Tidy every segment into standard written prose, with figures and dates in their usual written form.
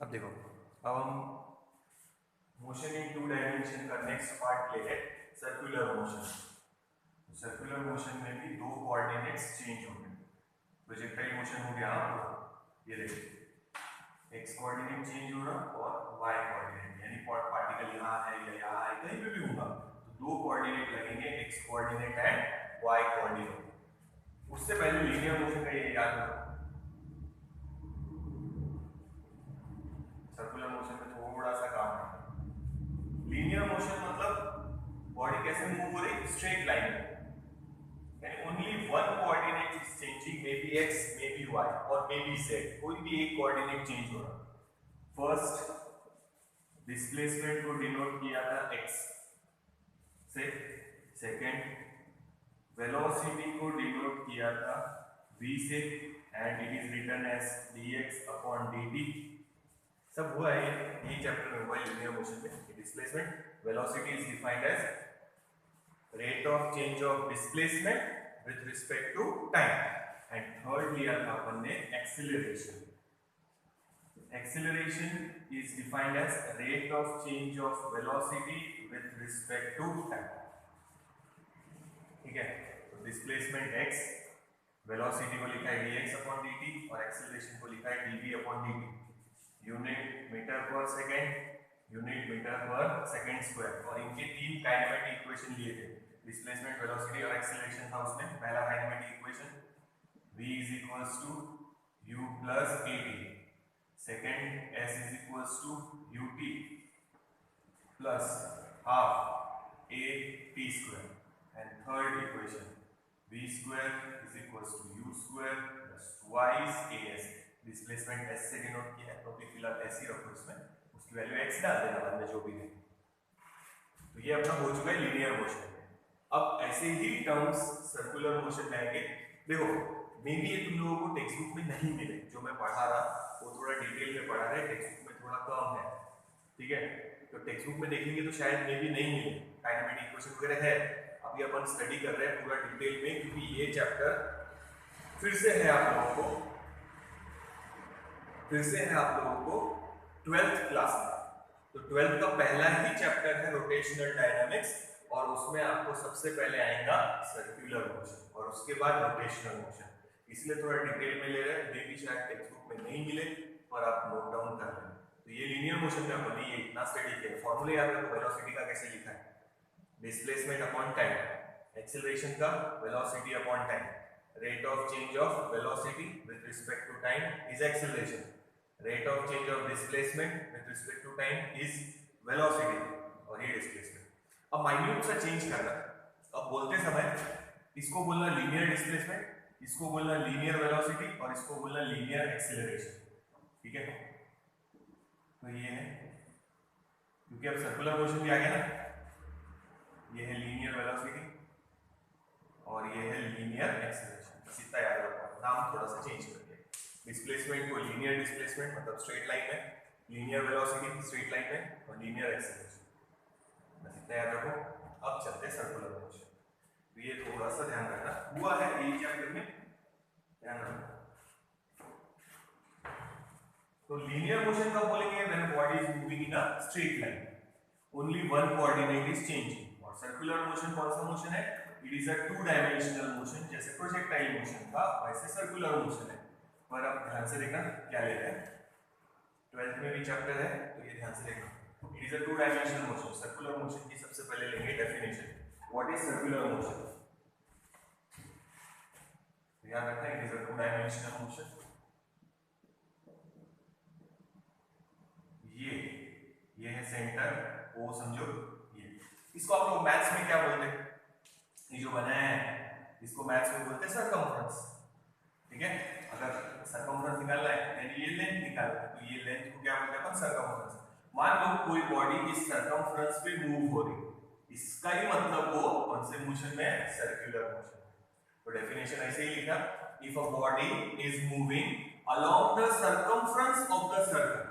अब देखो, अब हम मोशन इन टू डायमेंशन का नेक्स्ट पार्ट ले है सर्कुलर मोशन। सर्कुलर मोशन में भी दो कोऑर्डिनेट्स चेंज होंगे। प्रोजेक्टाइल मोशन हो गया पूरा, ये देखो एक्स कोऑर्डिनेट चेंज हो रहा और वाई कोऑर्डिनेट, यानी पार्टिकल यहाँ है या यहाँ है, कहीं पे भी होगा तो दो कोऑर्डिनेट लगेंगे, x coordinate and y coordinate. उससे पहले लीनियर मोशन का ये याद रखो, सर्कुलर मोशन में थोड़ा सा काम है। लीनियर मोशन मतलब बॉडी कैसे मूव हो रही, स्ट्रेट लाइन में, यानी only one coordinate is changing, may be x, may be y और मे बी जेड, कोई भी एक कोऑर्डिनेट चेंज हो रहा। फर्स्ट डिस्प्लेसमेंट को डिनोट किया था एक्स से, सेकंड वेलोसिटी को डिनोट किया था v से, and it is written as dx upon dt। सब हुआ है, ये चैप्टर में हुआ है लीनियर मोशन में। Displacement velocity is defined as rate of change of displacement with respect to time, and third लिया था अपन ने acceleration. Acceleration is defined as rate of change of velocity with respect to time। ठीक है, तो displacement x, velocity को लिखा है dx अपॉन dt और एक्सीलरेशन को लिखा है dv upon dt। Unit metre per second, unit metre per second square, और इनके तीन काइनेमेटिक इक्वेशन लिए थे, डिस्प्लेसमेंट वेलोसिटी और एक्सीलरेशन था उसमें। पहला kinematic equation v is equals to u plus at, second s is equals to ut plus half a t square, and third equation v square is equals to u square plus twice as। Displacement s से denote किया है तो भी फिलहाल s ही रखो, इसमें उसकी value x डाल देना बाद में जो भी है। तो ये अपना हो चुका है लीनियर मोशन में। अब ऐसे ही टर्म्स सर्कुलर मोशन में आएंगे। देखो मे बी ये तुम लोगों को टेक्स्ट बुक में नहीं मिले, जो मैं पढ़ा रहा वो थोड़ा डिटेल में पढ़ा रहा है, टेक्स्ट बुक में थोड़ा कम है, ठीक है। तो टेक्स्ट बुक में देखेंगे तो शायद मे बी नहीं मिले, काइनेमेटिक इक्वेशन वगैरह है। अभी अपन स्टडी कर रहे हैं पूरा डिटेल में, क्योंकि ये चैप्टर फिर से है आप लोगों को, फिर से है आप लोगों को 12th क्लास का। तो 12th का पहला ही चैप्टर है रोटेशनल डायनामिक्स, और उसमें आपको सबसे पहले आएगा सर्कुलर मोशन और उसके बाद रोटेशनल मोशन, इसलिए थोड़ा डिटेल में ले रहे हैं। मे भी शायद टेक्स्ट बुक में नहीं मिले, पर आप नोट डाउन कर लें। तो ये लीनियर मोशन में अपन ये इतना स्टडी किया। फॉर्मूला याद रखो, वेलोसिटी का कैसे लिखा है, डिस्प्लेसमेंट अपॉन टाइम, एक्सीलरेशन का velocity upon time, rate of change of velocity with respect to time is acceleration, rate of change of displacement with respect to time is velocity, और ये displacement. अब minute सा change करना, अब बोलते समय इसको बोलना लीनियर डिस्प्लेसमेंट, इसको बोलना लीनियर वेलोसिटी और इसको बोलना लीनियर एक्सीलरेशन, ठीक है। तो ये है, क्योंकि अब सर्कुलर मोशन भी आ गया ना, ये है लीनियर वेलोसिटी और ये है लीनियर एक्सीलरेशन, बस इतना याद रखो, नाम थोड़ा सा चेंज कर दिया। डिस्प्लेसमेंट को लीनियर डिस्प्लेसमेंट मतलब स्ट्रेट लाइन में, लीनियर वेलोसिटी स्ट्रेट लाइन में, और लीनियर एक्सीलरेशन, बस इतना याद रखो। अब चलते सर्कुलर मोशन, तो ये थोड़ा सा ध्यान रखना, हुआ है ये चैप्टर में, ध्यान रखना। तो लीनियर मोशन कब बोलेंगे, when body is moving in a straight line, only one coordinate is changing. और सर्कुलर मोशन कौन सा मोशन है, it is a two dimensional motion, जैसे प्रोजेक्टाइल मोशन था वैसे सर्कुलर मोशन है। पर अब ध्यान से देखना क्या ले रहे हैं, 12th में भी चैप्टर है तो ये ध्यान से देखना। It is a two dimensional motion, circular motion की सबसे पहले लेंगे definition, what is circular motion. याद रखना, it is a two dimensional motion. ये है सेंटर ओ, समझो ये, इसको आप लोग मैथ्स में क्या बोलते हैं, ये जो बना है इसको मैथ्स में बोलते हैं सर्कमफ्रेंस, ठीक है। अगर सर्कमफ्रेंस निकालना है यानी ये लेंथ निकालना है, तो ये लेंथ को क्या बोलते हैं अपन, सर्कमफ्रेंस। मान लो कोई बॉडी इस सर्कमफ्रेंस पे मूव हो रही, इसका ही मतलब वो कौन से मोशन में है, सर्कुलर मोशन। तो डेफिनेशन ऐसे ही लिखा, if a body is moving along the circumference of the circle,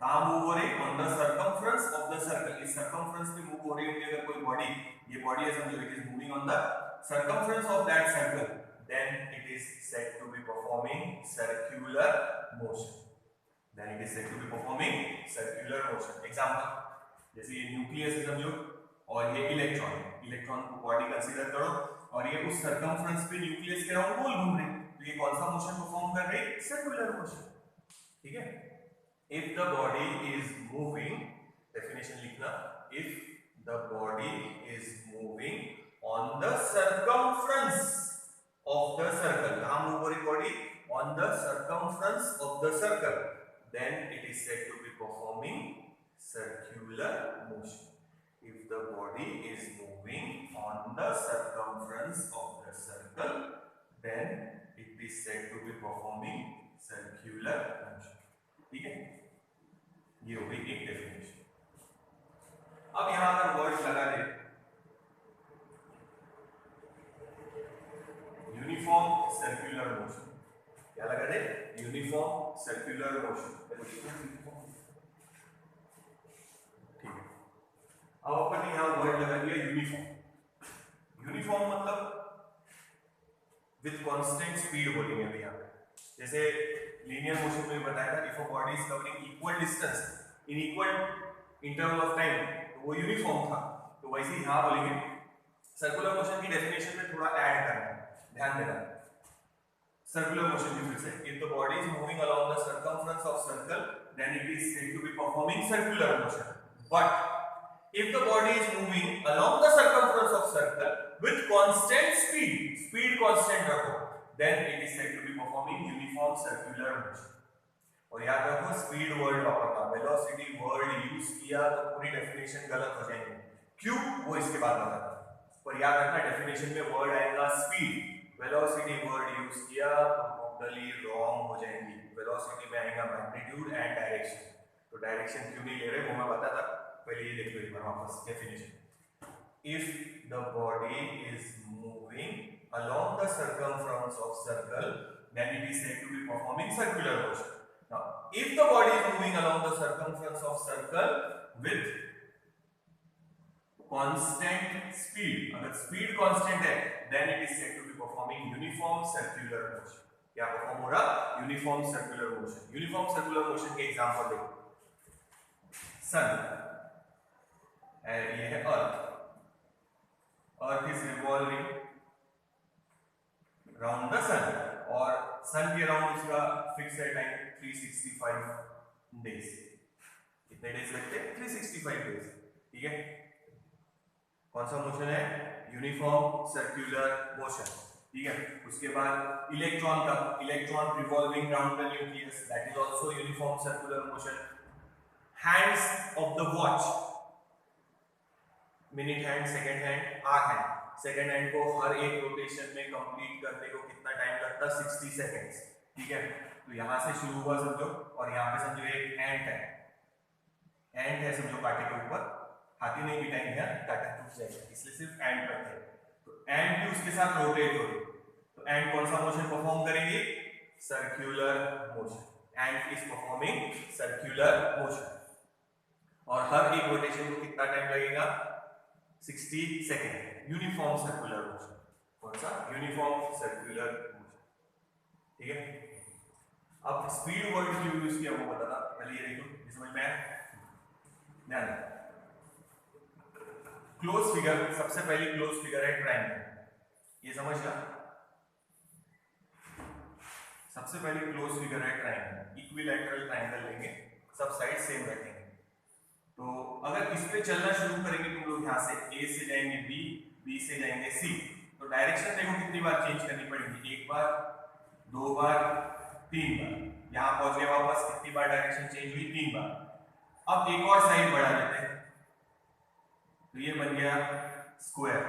कहां मूव हो रही, on the circumference of the circle, इस सर्कमफ्रेंस पे मूव हो रही होगी अगर कोई बॉडी, ये बॉडी है समझो, it is moving on the circumference of that circle, then it is said to be performing circular motion, then it is is said to be performing circular motion. Example, जैसे ये nucleus है समझो और ये electron है, electron को body consider करो और ये उस सर्कमफ्रेंस पे न्यूक्लियस के अराउंड गोल घूम रही, तो ये कौन सा मोशन परफॉर्म कर रही? Circular motion. ठीक है। If the body is moving, definition लिखना, if the body is moving on the circumference of the circle, कहाँ move हो रही body? On the circumference of the circle, then it is said to be performing circular motion. If the body is moving on the circumference of the circle, then it is said to be performing circular motion. ठीक है, ये हो गई एक definition. अब यहां अगर word लगा दे यूनिफॉर्म सर्कुलर मोशन, क्या लगा दे? Uniform circular motion. ठीक है, अब अपन ने यहां वर्ड लगा दिया यूनिफॉर्म। यूनिफॉर्म मतलब विद कांस्टेंट स्पीड बोलेंगे अभी यहां पे। जैसे लीनियर मोशन में बताया था, if a body is covering equal distance in equal interval of time, तो वो यूनिफॉर्म था। तो वैसे ही यहां बोलेंगे सर्कुलर मोशन की डेफिनेशन में थोड़ा ऐड करना, ध्यान देना। सर्कुलर मोशन की फिर से, if the body is moving along the circumference of circle, then it is said to be performing circular motion. But if the body is moving along the circumference of circle with constant speed, speed constant रखो, then it is said to be performing uniform circular motion. और याद रखो speed word वापरना, velocity word use किया तो पूरी definition गलत हो जाएगी। क्यों, वो इसके बाद बताता, पर याद रखना डेफिनेशन में वर्ड आएगा स्पीड, वेलोसिटी वर्ड यूज किया तो टोटली रॉन्ग हो जाएंगी। वेलोसिटी में आएगा मैग्नीट्यूड एंड डायरेक्शन, तो डायरेक्शन क्यों नहीं ले रहे वो मैं बताता, पहले ये देख लो एक बार वापस definition. If the body is moving along the circumference of circle, then it is said to be performing circular motion. Now if the body is moving along the circumference of circle with constant speed, अगर speed constant है, then it is said to be performing uniform circular motion. क्या perform हो रहा? Uniform circular motion. Uniform circular motion के example देखो, sun, ये है earth, earth is revolving around the sun, और सन के अराउंड उसका फिक्स है टाइम 365 डेज। कितने डेज लगते हैं? 365 डेज। ठीक है, कौन सा मोशन है? Uniform circular motion. ठीक है, उसके बाद इलेक्ट्रॉन का, electron revolving around the nucleus, that is also uniform circular motion. Hands of the watch, minute hand, second hand, hour hand, second hand को हर एक रोटेशन में कंप्लीट करने को कितना टाइम लगता है? 60 सेकंड्स। ठीक है, तो यहां से शुरू हुआ समझो, और यहां पे समझो एक एंट है, एंट है समझो कांटे के ऊपर, हाथी नहीं बिठाएंगे यार, कांटा टूट जाएगा, इसलिए सिर्फ एंड करते हैं। तो एंड भी उसके साथ रोटेट हो रही, तो एंड कौन सा मोशन परफॉर्म करेंगे? Circular motion. And is performing circular motion, और हर एक रोटेशन को कितना टाइम लगेगा? 60 सेकेंड। Uniform circular motion. कौन सा? Uniform circular motion. ठीक है, अब स्पीड वर्ड क्यों यूज किया वो बताना, पहले ये देखो, समझ में आया? ध्यान दें, क्लोज फिगर, सबसे पहली क्लोज फिगर है ट्रायंगल, ये समझना। सबसे पहली क्लोज फिगर है ट्रायंगल, इक्विलैटरल ट्रायंगल लेंगे, सब साइड सेम रखेंगे। तो अगर इस पे चलना शुरू करेंगे तुम लोग, यहां से ए से जाएंगे बी, बी से जाएंगे सी, तो डायरेक्शन देखो कितनी बार चेंज करनी पड़ेगी? एक बार, दो बार, तीन बार। यहां पहुंच गए वापस, कितनी बार डायरेक्शन चेंज हुई? 3 बार। अब एक और साइड बढ़ा देते हैं, तो ये बन गया स्क्वायर,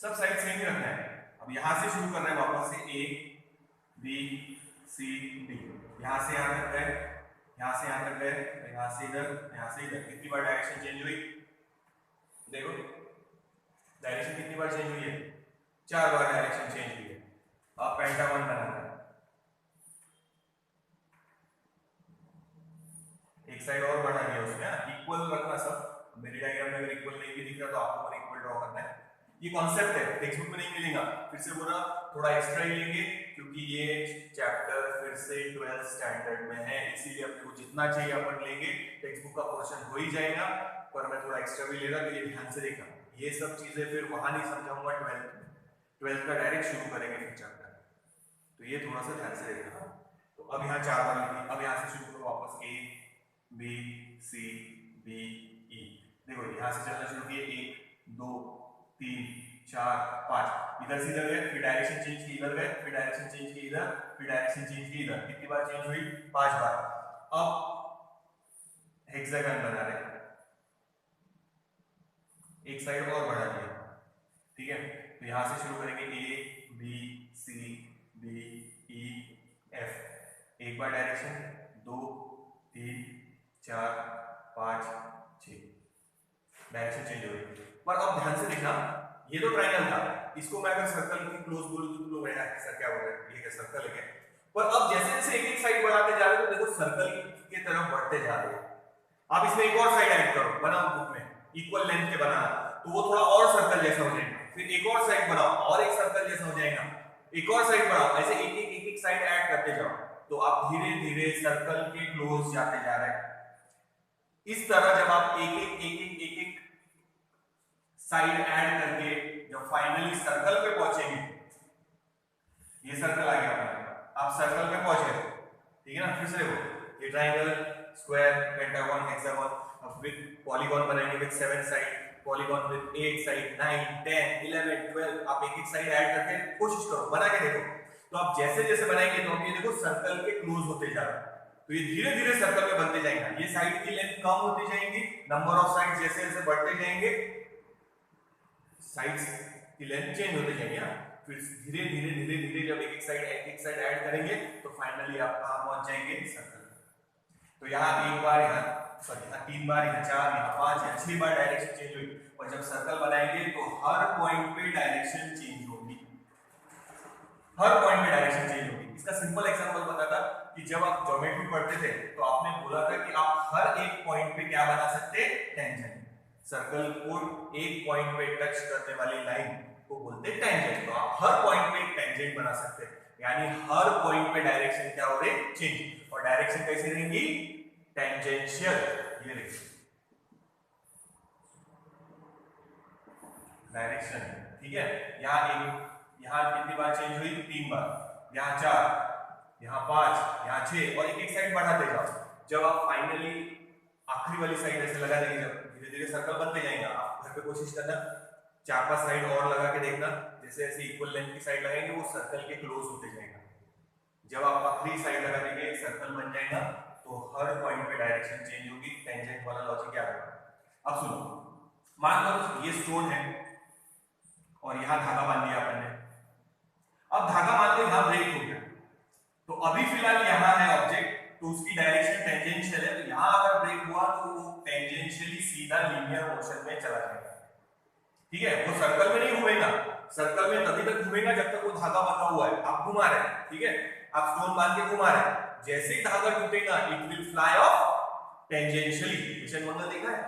सब साइड सेम ही रखना है। अब यहां से शुरू कर रहे हैं वापस से, ए बी सी डी, यहां से यहां तक गए, यहां से यहां तक गए, यहां से इधर, यहां से इधर। कितनी बार डायरेक्शन चेंज हुई? देखो डायरेक्शन कितनी बार चेंज हुई है? 4 बार डायरेक्शन चेंज हुई है। अब पेंटागन बनाना है, एक साइड और बढ़ा दिया उसमें, इक्वल रखना सब। मेरी डायग्राम में अगर इक्वल नहीं भी दिख रहा तो आपको पर इक्वल ड्रॉ करना है। ये कॉन्सेप्ट है, टेक्स्ट बुक में नहीं मिलेगा, फिर से बोला थोड़ा एक्स्ट्रा ही लेंगे क्योंकि ये चैप्टर फिर फिर से 12th स्टैंडर्ड में है, इसीलिए अपने को जितना चाहिए अपन लेंगे, टेक्स्ट बुक का पोर्शन हो ही जाएगा, पर मैं थोड़ा एक्स्ट्रा भी ले रहा, तो ये ध्यान से देखा, ये सब चीजें फिर वहां नहीं समझाऊंगा 12th में, 12th का डायरेक्ट शुरू करेंगे फिर चैप्टर, तो ये थोड़ा सा ध्यान से देखना। तो अब यहाँ 4 बार लिखी, अब यहाँ से शुरू करो वापस, A B C D E, देखो यहाँ से चलना शुरू किए, 1 2 3 4 5, इधर से इधर गए, फिर डायरेक्शन चेंज की इधर गए, फिर डायरेक्शन चेंज की इधर, फिर डायरेक्शन चेंज की इधर, कितनी बार चेंज हुई? 5 बार। अब हेक्सागन बना रहे, एक साइड और बढ़ा दिया, ठीक है, तो यहां से शुरू करेंगे A B C D E F, एक बार डायरेक्शन, 2 3 4 5 6, डायरेक्शन चेंज हो गई। पर अब ध्यान से देखना, ये तो ट्रायंगल था, इसको मैं अगर सर्कल की क्लोज बोलूं तो लोग सर क्या बोल रहे हैं, ये क्या सर्कल है क्या? पर अब जैसे जैसे एक एक साइड बढ़ाते जा रहे हो तो देखो सर्कल की तरफ बढ़ते जा रहे हो। आप इसमें एक और साइड ऐड करो, बनाओ बुक में इक्वल लेंथ के बनाना, तो वो थोड़ा और सर्कल जैसा हो जाएगा, फिर एक और साइड बनाओ और एक सर्कल जैसा हो जाएगा, एक और साइड बनाओ, ऐसे एक एक साइड ऐड करते जाओ, तो आप धीरे धीरे सर्कल के क्लोज जाते जा रहे हैं। इस तरह जब आप एक एक साइड ऐड करके जब फाइनली सर्कल पे पहुंचेंगे, ये सर्कल आ गया अपना, आप सर्कल पे पहुंचे, ठीक है ना, फिर से देखो ये ट्रायंगल, स्क्वायर, पेंटागन, हेक्सागन, अब विद पॉलीगॉन बनाएंगे with 7 side, polygon with 8 side, 9 10 11 12, आप एक एक साइड ऐड करके कोशिश करो, बना के देखो, तो आप जैसे जैसे बनाएंगे तो ये देखो सर्कल के क्लोज होते जा रहे हैं, तो ये धीरे धीरे सर्कल में बनते जाएंगे, ये साइड की लेंथ कम होती जाएंगी, नंबर ऑफ साइड जैसे जैसे बढ़ते जाएंगे साइड्स की लेंथ चेंज होते जाएंगे ना, फिर धीरे धीरे धीरे धीरे जब एक एक साइड ऐड करेंगे तो फाइनली आप कहां पहुंच जाएंगे? सर्कल। तो यहाँ एक बार, यहाँ सॉरी यहाँ 3 बार, यहाँ 4, यहाँ 5, यहाँ 6 बार डायरेक्शन चेंज हुई, और जब सर्कल बनाएंगे तो हर पॉइंट पे डायरेक्शन चेंज होगी, हर पॉइंट पे डायरेक्शन चेंज होगी। इसका सिंपल एग्जांपल बता था कि जब आप ज्योमेट्री पढ़ते थे तो आपने बोला था कि आप हर एक पॉइंट पे क्या बना सकते? टेंजेंट। सर्कल को एक पॉइंट पे टच करने वाली लाइन को बोलते हैं टेंजेंट, तो आप हर पॉइंट पे एक टेंजेंट बना सकते हैं, यानी हर पॉइंट पे डायरेक्शन क्या हो रही? चेंज, और डायरेक्शन कैसी रहेंगी? टेंजेंशियल, ये रहेगी डायरेक्शन, ठीक है। यहाँ कितनी बार चेंज हुई? 3 बार, यहाँ 4, यहाँ 5, यहाँ 6, और एक एक साइड बढ़ाते जाओ, जब आप फाइनली आखिरी वाली साइड ऐसे लगा देंगे, जब धीरे धीरे सर्कल बनते जाएंगे, आप घर पे कोशिश करना 4-5 साइड और लगा के देखना, जैसे जैसे इक्वल लेंथ की साइड लगाएंगे वो सर्कल के क्लोज होते जाएगा, जब आप आखिरी साइड लगा देंगे एक सर्कल बन जाएगा, तो हर पॉइंट पे डायरेक्शन चेंज होगी, टेंजेंट वाला लॉजिक याद रखना। अब सुनो, मान लो ये स्टोन है और यहाँ धागा बांध दिया अपन ने, अब धागा मान लो यहाँ ब्रेक हो गया, तो अभी फिलहाल यहाँ है ऑब्जेक्ट, तो उसकी डायरेक्शन टेंजेंशियल है, तो यहाँ अगर ब्रेक हुआ तो वो टेंजेंशियली सीधा लीनियर मोशन में चला जाएगा, ठीक है। वो सर्कल में नहीं घूमेगा, सर्कल में तभी तक घूमेगा जब तक वो धागा बंधा हुआ है, आप घुमा रहे हैं, ठीक है, आप स्टोन बांध के घुमा रहे हैं, जैसे ही धागा टूटेगा it will fly off tangentially. Mission Mangal देखा है?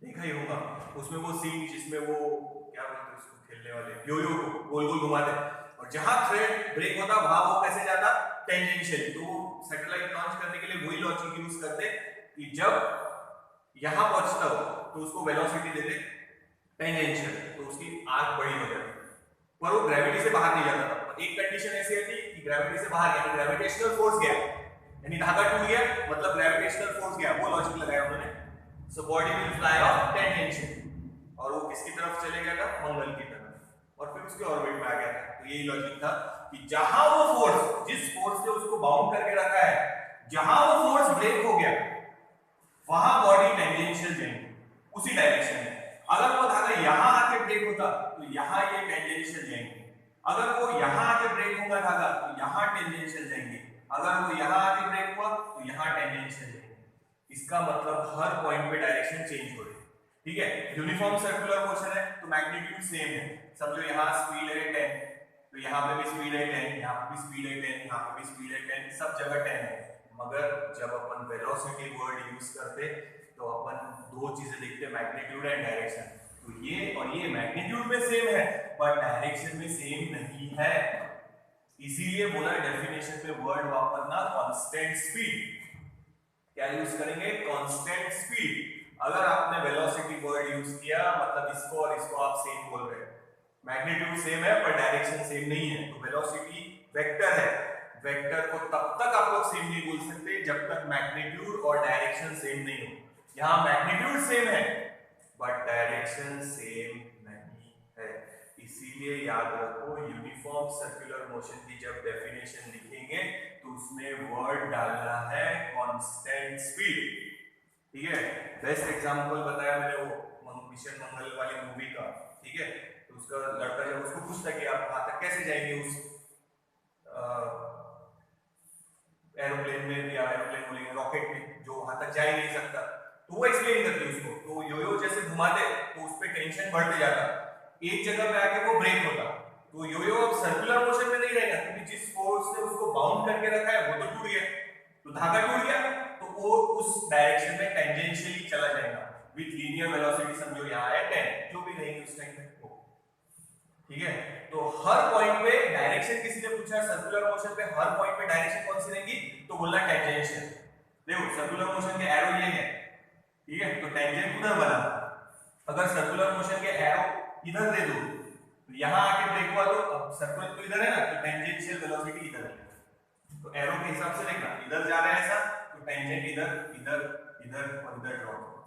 देखा ही होगा, उसमें वो सीन जिसमें वो क्या बोलते हैं उसको, खेलने वाले यो-यो को गोल गोल घुमाते हैं, और जहां थ्रेड ब्रेक होता वहां वो कैसे जाता? टेंजेंशियली। तो सैटेलाइट लॉन्च करने के लिए वही लॉजिक यूज करते कि जब यहां पहुंचता हो तो उसको वेलोसिटी देते टेंजेंशियल, तो उसकी आर्क बड़ी हो जाती, पर वो ग्रेविटी से बाहर नहीं जाता था। एक कंडीशन ऐसी थी कि ग्रेविटी से बाहर, यानी ग्रेविटेशनल फोर्स गया, यानी धागा टूट गया मतलब ग्रेविटेशनल फोर्स गया, वो लॉजिक लगाया उन्होंने। So body will fly of tangential, और वो किसकी तरफ चले गया था? मंगल की तरफ, और फिर उसके ऑर्बिट में आ गया था। तो यही लॉजिक था कि जहां वो फोर्स, जिस फोर्स से उसको बाउंड करके रखा है, जहां वो फोर्स ब्रेक हो गया वहां बॉडी टेंजेंशियल जाएगी उसी डायरेक्शन में। अगर वो धागा यहां आके ब्रेक होता तो यहां ये टेंजेंशियल जाएंगे, अगर वो यहां आके ब्रेक होगा धागा तो यहां टेंजेंशियल जाएंगे, अगर वो यहां आके ब्रेक हुआ तो यहां टेंजेंशियल जाएंगे। इसका मतलब हर पॉइंट पे डायरेक्शन चेंज हो रही है, ठीक है। यूनिफॉर्म सर्कुलर मोशन है तो मैग्नीट्यूड सेम है, समझो यहां स्पीड है 10, तो यहां पे भी स्पीड है 10, यहां पे भी स्पीड है 10, यहां पे भी स्पीड है 10, सब जगह 10 है। मगर जब अपन वेलोसिटी वर्ड यूज करते तो अपन दो चीजें देखते हैं, मैग्नीट्यूड एंड डायरेक्शन। तो ये और ये मैग्नीट्यूड में सेम है पर डायरेक्शन में सेम नहीं है, इसीलिए बोला डेफिनेशन में वर्ड वापरना कांस्टेंट स्पीड। क्या यूज करेंगे? Constant speed. अगर आपने वेलोसिटी वर्ड यूज किया मतलब इसको और इसको आप सेम बोल रहे हैं, मैग्नीट्यूड सेम है पर डायरेक्शन सेम नहीं है, तो वेलोसिटी वेक्टर है, वेक्टर को तब तक आप लोग सेम नहीं बोल सकते जब तक मैग्नीट्यूड और डायरेक्शन सेम नहीं हो। यहां मैग्नीट्यूड सेम है बट डायरेक्शन सेम नहीं है, इसीलिए याद रखो यूनिफॉर्म सर्कुलर मोशन की जब डेफिनेशन लिखेंगे तो उसमें वर्ड डालना है कांस्टेंट स्पीड। ठीक है, बेस्ट एग्जांपल बताया मैंने वो मिशन मंगल वाली मूवी का। ठीक है, तो उसका लड़का जब उसको पूछता कि आप वहां तक कैसे जाएंगे उस एरोप्लेन में, या एरोप्लेन बोलेंगे रॉकेट में, जो वहां तक जा ही नहीं सकता, तो वो एक्सप्लेन करती है उसको, तो योयो जैसे घुमाते तो उस पर टेंशन बढ़ते जाता, एक जगह पे आके वो ब्रेक होता, तो योयो अब सर्कुलर मोशन में नहीं रहेगा क्योंकि जिस फोर्स से उसको बाउंड करके रखा है वो तो टूट गया, तो धागा टूट गया, तो वो उस डायरेक्शन में टेंजेंशियली चला जाएगा विद लीनियर वेलोसिटी। समझो यहाँ है 10, जो भी रहेंगे उस टाइम पे वो। ठीक है, तो हर पॉइंट पे डायरेक्शन किसी ने पूछा सर्कुलर मोशन पे हर पॉइंट पे डायरेक्शन कौन सी रहेगी, तो बोलना टेंजेंशियल। देखो सर्कुलर मोशन के एरो ये है, ठीक है, तो टेंजेंट उधर बना, अगर सर्कुलर मोशन के एरो इधर दे दो तो यहां आके ब्रेक हुआ, तो अब सर्कुलर तो इधर है ना, तो टेंजेंशियल वेलोसिटी इधर है, तो एरो के हिसाब से देखना इधर जा रहा है ऐसा, तो टेंजेंट इधर इधर इधर और इधर ड्रॉ करो।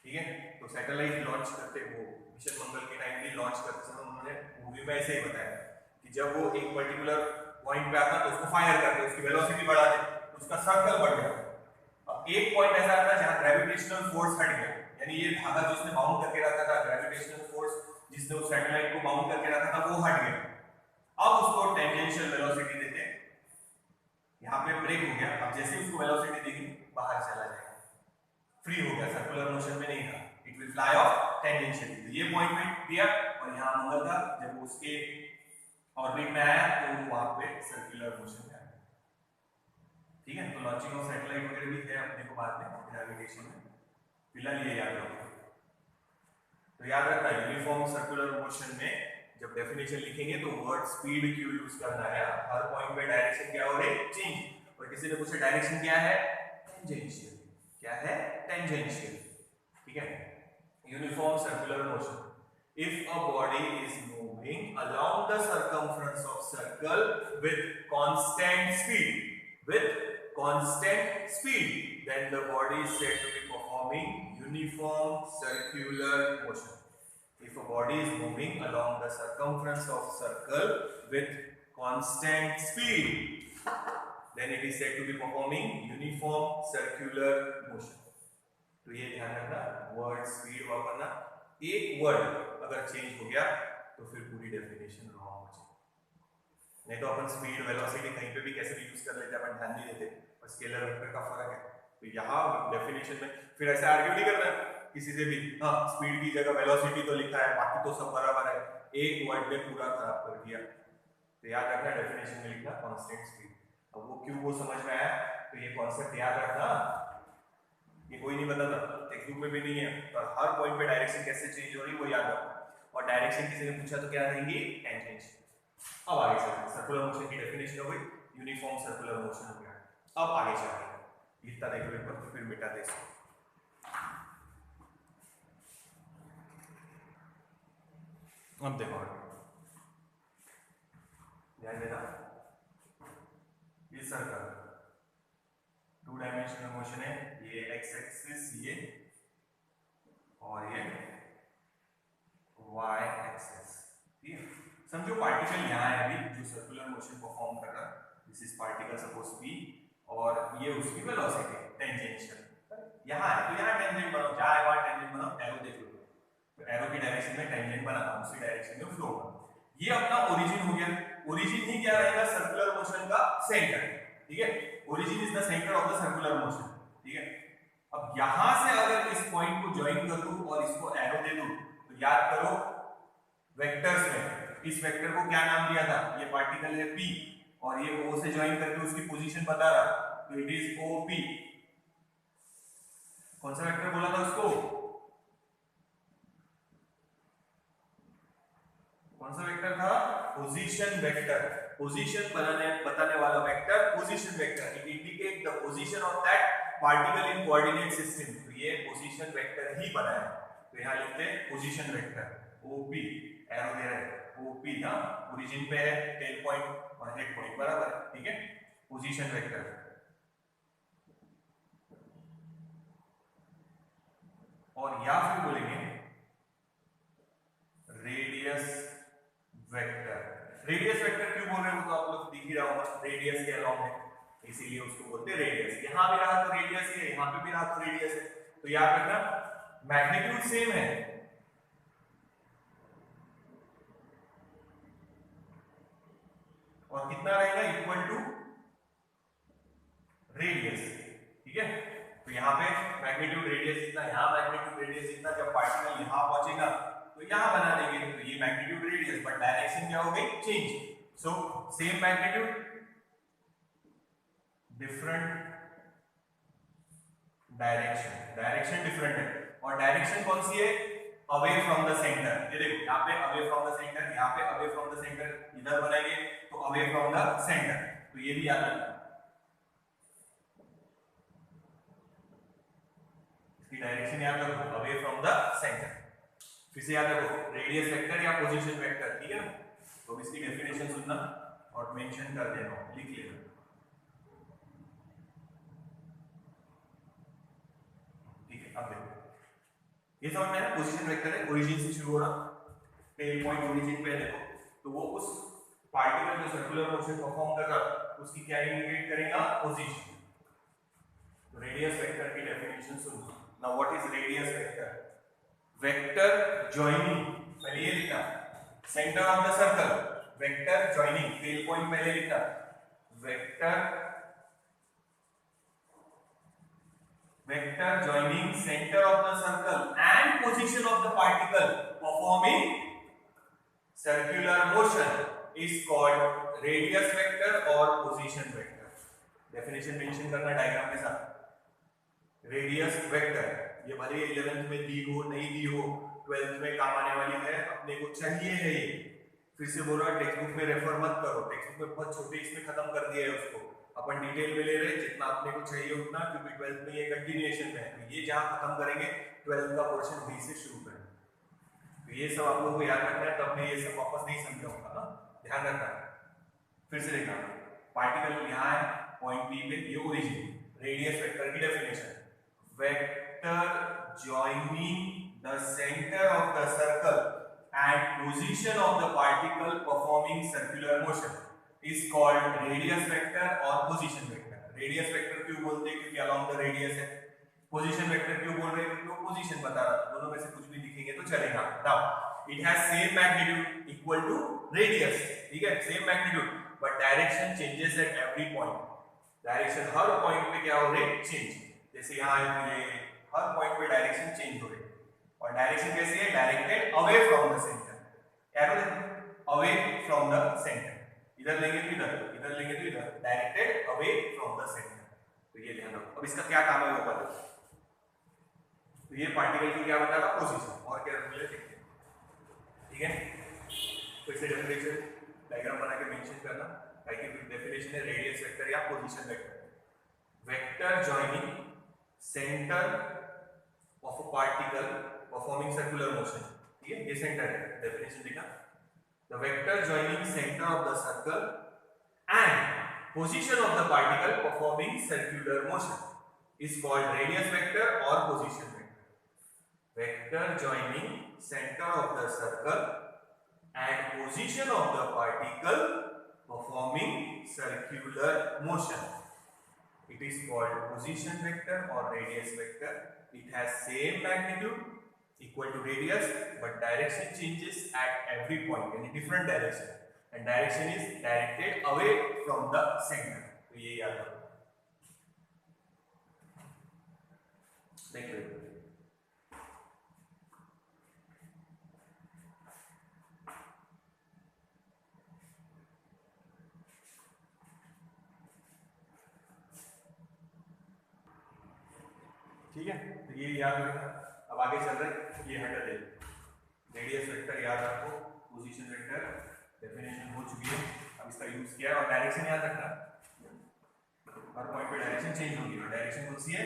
ठीक है, तो सैटेलाइट लॉन्च करते वो मिशन मंगल के टाइम भी लॉन्च करते समय उन्होंने मूवी में ऐसे ही बताया कि जब वो एक पर्टिकुलर पॉइंट पे आता तो उसको फायर करते, उसकी वेलोसिटी बढ़ाते, तो उसका सर्कल बढ़ जाता। अब एक पॉइंट ऐसा आता है जहां ग्रेविटेशनल फोर्स हट गया, यानी ये धागा जिसने बाउंड करके रखा था, ग्रेविटेशनल फोर्स जिसने उस सैटेलाइट को बाउंड करके रखा था वो हट गया, अब उसको टेंजेंशियल वेलोसिटी देते, यहां पे ब्रेक हो गया, अब जैसे उसको वेलोसिटी देगी बाहर चला जाएगा, फ्री हो गया, सर्कुलर मोशन में नहीं था, it will fly off tangentially. तो ये पॉइंट में दिया और यहां मंगल था, जब उसके ऑर्बिट में आया तो वहां पे सर्कुलर मोशन में आया। ठीक है, तो लॉन्चिंग ऑफ सैटेलाइट वगैरह भी है अपने को बाद में ग्रेविटेशन में, फिलहाल ये याद रखो। तो याद रखना यूनिफॉर्म सर्कुलर मोशन में जब डेफिनेशन लिखेंगे तो वर्ड स्पीड क्यों यूज करना है, हर पॉइंट पे डायरेक्शन क्या हो रही है, चेंज, और किसी ने पूछा डायरेक्शन क्या है, टेंजेंशियल, क्या है, टेंजेंशियल। ठीक है, uniform circular motion, if a body is moving along the circumference of circle with constant speed, then the body is said to be performing uniform circular motion. If a body is moving along the circumference of circle with constant speed, then it is said to be performing uniform circular motion. तो ये ध्यान रखना, word speed वापरना, एक word अगर change हो गया तो फिर पूरी डेफिनेशन रॉन्ग हो जाएगी। नहीं तो अपन स्पीड वेलोसिटी कहीं पे भी कैसे भी यूज कर लेते हैं, अपन ध्यान नहीं देते, और स्केलर वेक्टर का फर्क है। तो यहाँ डेफिनेशन में फिर ऐसे आर्ग्यू नहीं करना किसी से भी, हाँ स्पीड की जगह वेलोसिटी तो लिखा है बाकी तो सब बराबर है, एक वर्ड ने पूरा खराब कर दिया। तो याद रखना डेफिनेशन में लिखना कांस्टेंट स्पीड। अब वो क्यों वो समझ में आया, तो ये कॉन्सेप्ट याद रखना, ये कोई नहीं बताता, टेक्स्ट बुक में भी नहीं है, पर हर पॉइंट पे डायरेक्शन कैसे चेंज हो रही है वो याद रखो, और डायरेक्शन किसी ने पूछा तो क्या रहेंगी, टेंजेंशियल। अब आगे चलते, सर्कुलर मोशन की डेफिनेशन हो गई, यूनिफॉर्म सर्कुलर मोशन हो गया, अब आगे चलते लिखता देखो एक बार फिर मिटा दे इसको। अब देखो ध्यान देना, ये सर्कल 2 डायमेंशनल मोशन है, ये एक्स एक्सिस ये और ये वाई एक्सिस। ठीक है, समझो पार्टिकल यहाँ है अभी जो सर्कुलर मोशन परफॉर्म कर रहा है, this is particle suppose p, और ये उसकी वेलोसिटी टेंजेंशियल यहाँ है, तो यहाँ टेंजेंट बनाओ, जहाँ है वहाँ टेंजेंट बनाओ, एरो देख लो, तो एरो की डायरेक्शन में टेंजेंट बनाना, उसी डायरेक्शन में फ्लो करना। ये अपना ओरिजिन हो गया, ओरिजिन ही क्या रहेगा, सर्कुलर मोशन का सेंटर। ठीक है, origin is the centre of the circular motion. ठीक है, अब यहां से अगर इस पॉइंट को ज्वाइन कर दूं और इसको एरो दे दूं, तो याद करो वेक्टर्स में इस वेक्टर को क्या नाम दिया था, ये पार्टिकल है p, और ये O से ज्वाइन करके उसकी पोजीशन बता रहा, तो इट इज OP। कौन सा वेक्टर बोला था उसको, कौन सा वेक्टर था? Position vector. पोजीशन बताने वाला vector position vector. It indicate the position of that particle in coordinate system. तो ये पोजीशन वेक्टर ही बना है, तो यहां लिखते हैं पोजीशन वेक्टर ओपी, एरो दे रहे हैं ओपी ना, ओरिजिन पे है, टेल पॉइंट और हेड पॉइंट बराबर, ठीक है, पोजीशन वेक्टर। और या फिर बोलेंगे रेडियस वेक्टर। रेडियस वेक्टर क्यों बोल रहे हो तो आप लोग दिख ही रहा होगा, रेडियस के अलोंग है, इसीलिए उसको बोलते हैं रेडियस। यहां भी रहा तो रेडियस है, यहां पे भी रहा तो रेडियस है, तो याद रखना मैग्नीट्यूड सेम है, और कितना रहेगा? इक्वल टू रेडियस, ठीक है। तो यहाँ पे मैग्नीट्यूड रेडियस इतना, यहाँ मैग्नीट्यूड रेडियस इतना, जब पार्टिकल यहाँ पहुंचेगा तो यहाँ बना देंगे, तो ये मैग्नीट्यूड रेडियस, बट डायरेक्शन क्या हो गई? Change. So same magnitude different direction, direction different है, और डायरेक्शन कौन सी है? Away from the centre. ये देखो यहाँ पे अवे फ्रॉम द सेंटर, यहाँ पे अवे फ्रॉम द सेंटर, इधर बनाएंगे तो अवे फ्रॉम द सेंटर, तो ये भी याद रखना, इसकी डायरेक्शन याद रखो, अवे फ्रॉम द सेंटर। फिर से याद रखो रेडियस वेक्टर या पोजीशन वेक्टर, ठीक है ना। तो इसकी डेफिनेशन सुनना और मेंशन कर देना, लिख लेना, ठीक है। अब देखो ये समझ में आया, पोजीशन वेक्टर है, ओरिजिन से शुरू हो रहा, टेल पॉइंट ओरिजिन पे देखो, तो वो उस पार्टिकल जो सर्कुलर मोशन परफॉर्म कर रहा उसकी क्या इंडिकेट करेगा? पोजीशन। तो रेडियस वेक्टर की डेफिनेशन सुनो। Now what is radius vector? Vector joining, पहले ये लिखा centre of the circle, vector joining, tail point पहले लिखा, vector joining center of the circle and position of the particle performing circular motion is called radius vector or position vector. Definition mention करना diagram के साथ। Radius vector ये भले 11th में दी हो नहीं दी हो, 12th में काम आने वाली है, अपने को चाहिए है ये। फिर से बोल रहा टेक्स्ट बुक में रेफर मत करो, टेक्स्ट बुक में बहुत छोटे इसमें खत्म कर दिया है उसको, अपन डिटेल में ले रहे हैं जितना अपने को चाहिए उतना, क्योंकि 12th में ये कंटिन्यूएशन में है, तो ये जहां खत्म करेंगे 12th का पोर्शन वहीं से शुरू करेंगे। तो ये सब आप लोगों को याद रखना है, तब मैं ये सब वापस नहीं समझाऊंगा ना, ध्यान रखना। फिर से देखना, पार्टिकल यहाँ है पॉइंट पी पे, ये ओरिजिन, रेडियस वेक्टर की definition, vector joining the centre of the circle and position of the particle performing circular motion is called radius vector और position vector। radius vector क्यों बोलते हैं? क्योंकि along the radius है। position vector क्यों बोल रहे हैं? क्योंकि वो position बता रहा है, दोनों में से कुछ भी दिखेंगे तो चलेगा। now it has same magnitude equal to radius, ठीक है, same magnitude but direction changes at every point। direction her point पे क्या हो रही है? change। जैसे यहाँ ये हर point पे direction change हो रही है, और direction कैसी है? directed away from the center, arrow away from the center, इधर लेंगे तो इधर, इधर लेंगे तो इधर, directed away from the centre. तो ये ध्यान रखो। अब इसका क्या काम है वो बता दो। तो ये पार्टिकल की क्या बता रहा? पोजीशन, और क्या रिलेट देखते हैं, ठीक है। तो इसे डेफिनेशन डायग्राम बना के मेंशन करना, ताकि डेफिनेशन है रेडियस वेक्टर या position vector. Vector joining centre of a particle performing circular motion, ठीक है, ये सेंटर है, डेफिनेशन देखा। The vector joining center of the circle and position of the particle performing circular motion is called radius vector or position vector. Vector joining center of the circle and position of the particle performing circular motion, it is called position vector or radius vector. It has same magnitude equal to radius, but direction changes at every point in a different direction, and direction is directed away from the center। तो ये याद रखो, देख लो। ठीक है, तो ये याद रखना। अब आगे चल रहे, ये हटा दे, रेडियस वेक्टर याद रखो, पोजीशन वेक्टर डेफिनेशन हो चुकी है, अब इसका यूज किया और डायरेक्शन याद रखना, हर पॉइंट पे डायरेक्शन चेंज होगी और डायरेक्शन कौन सी है,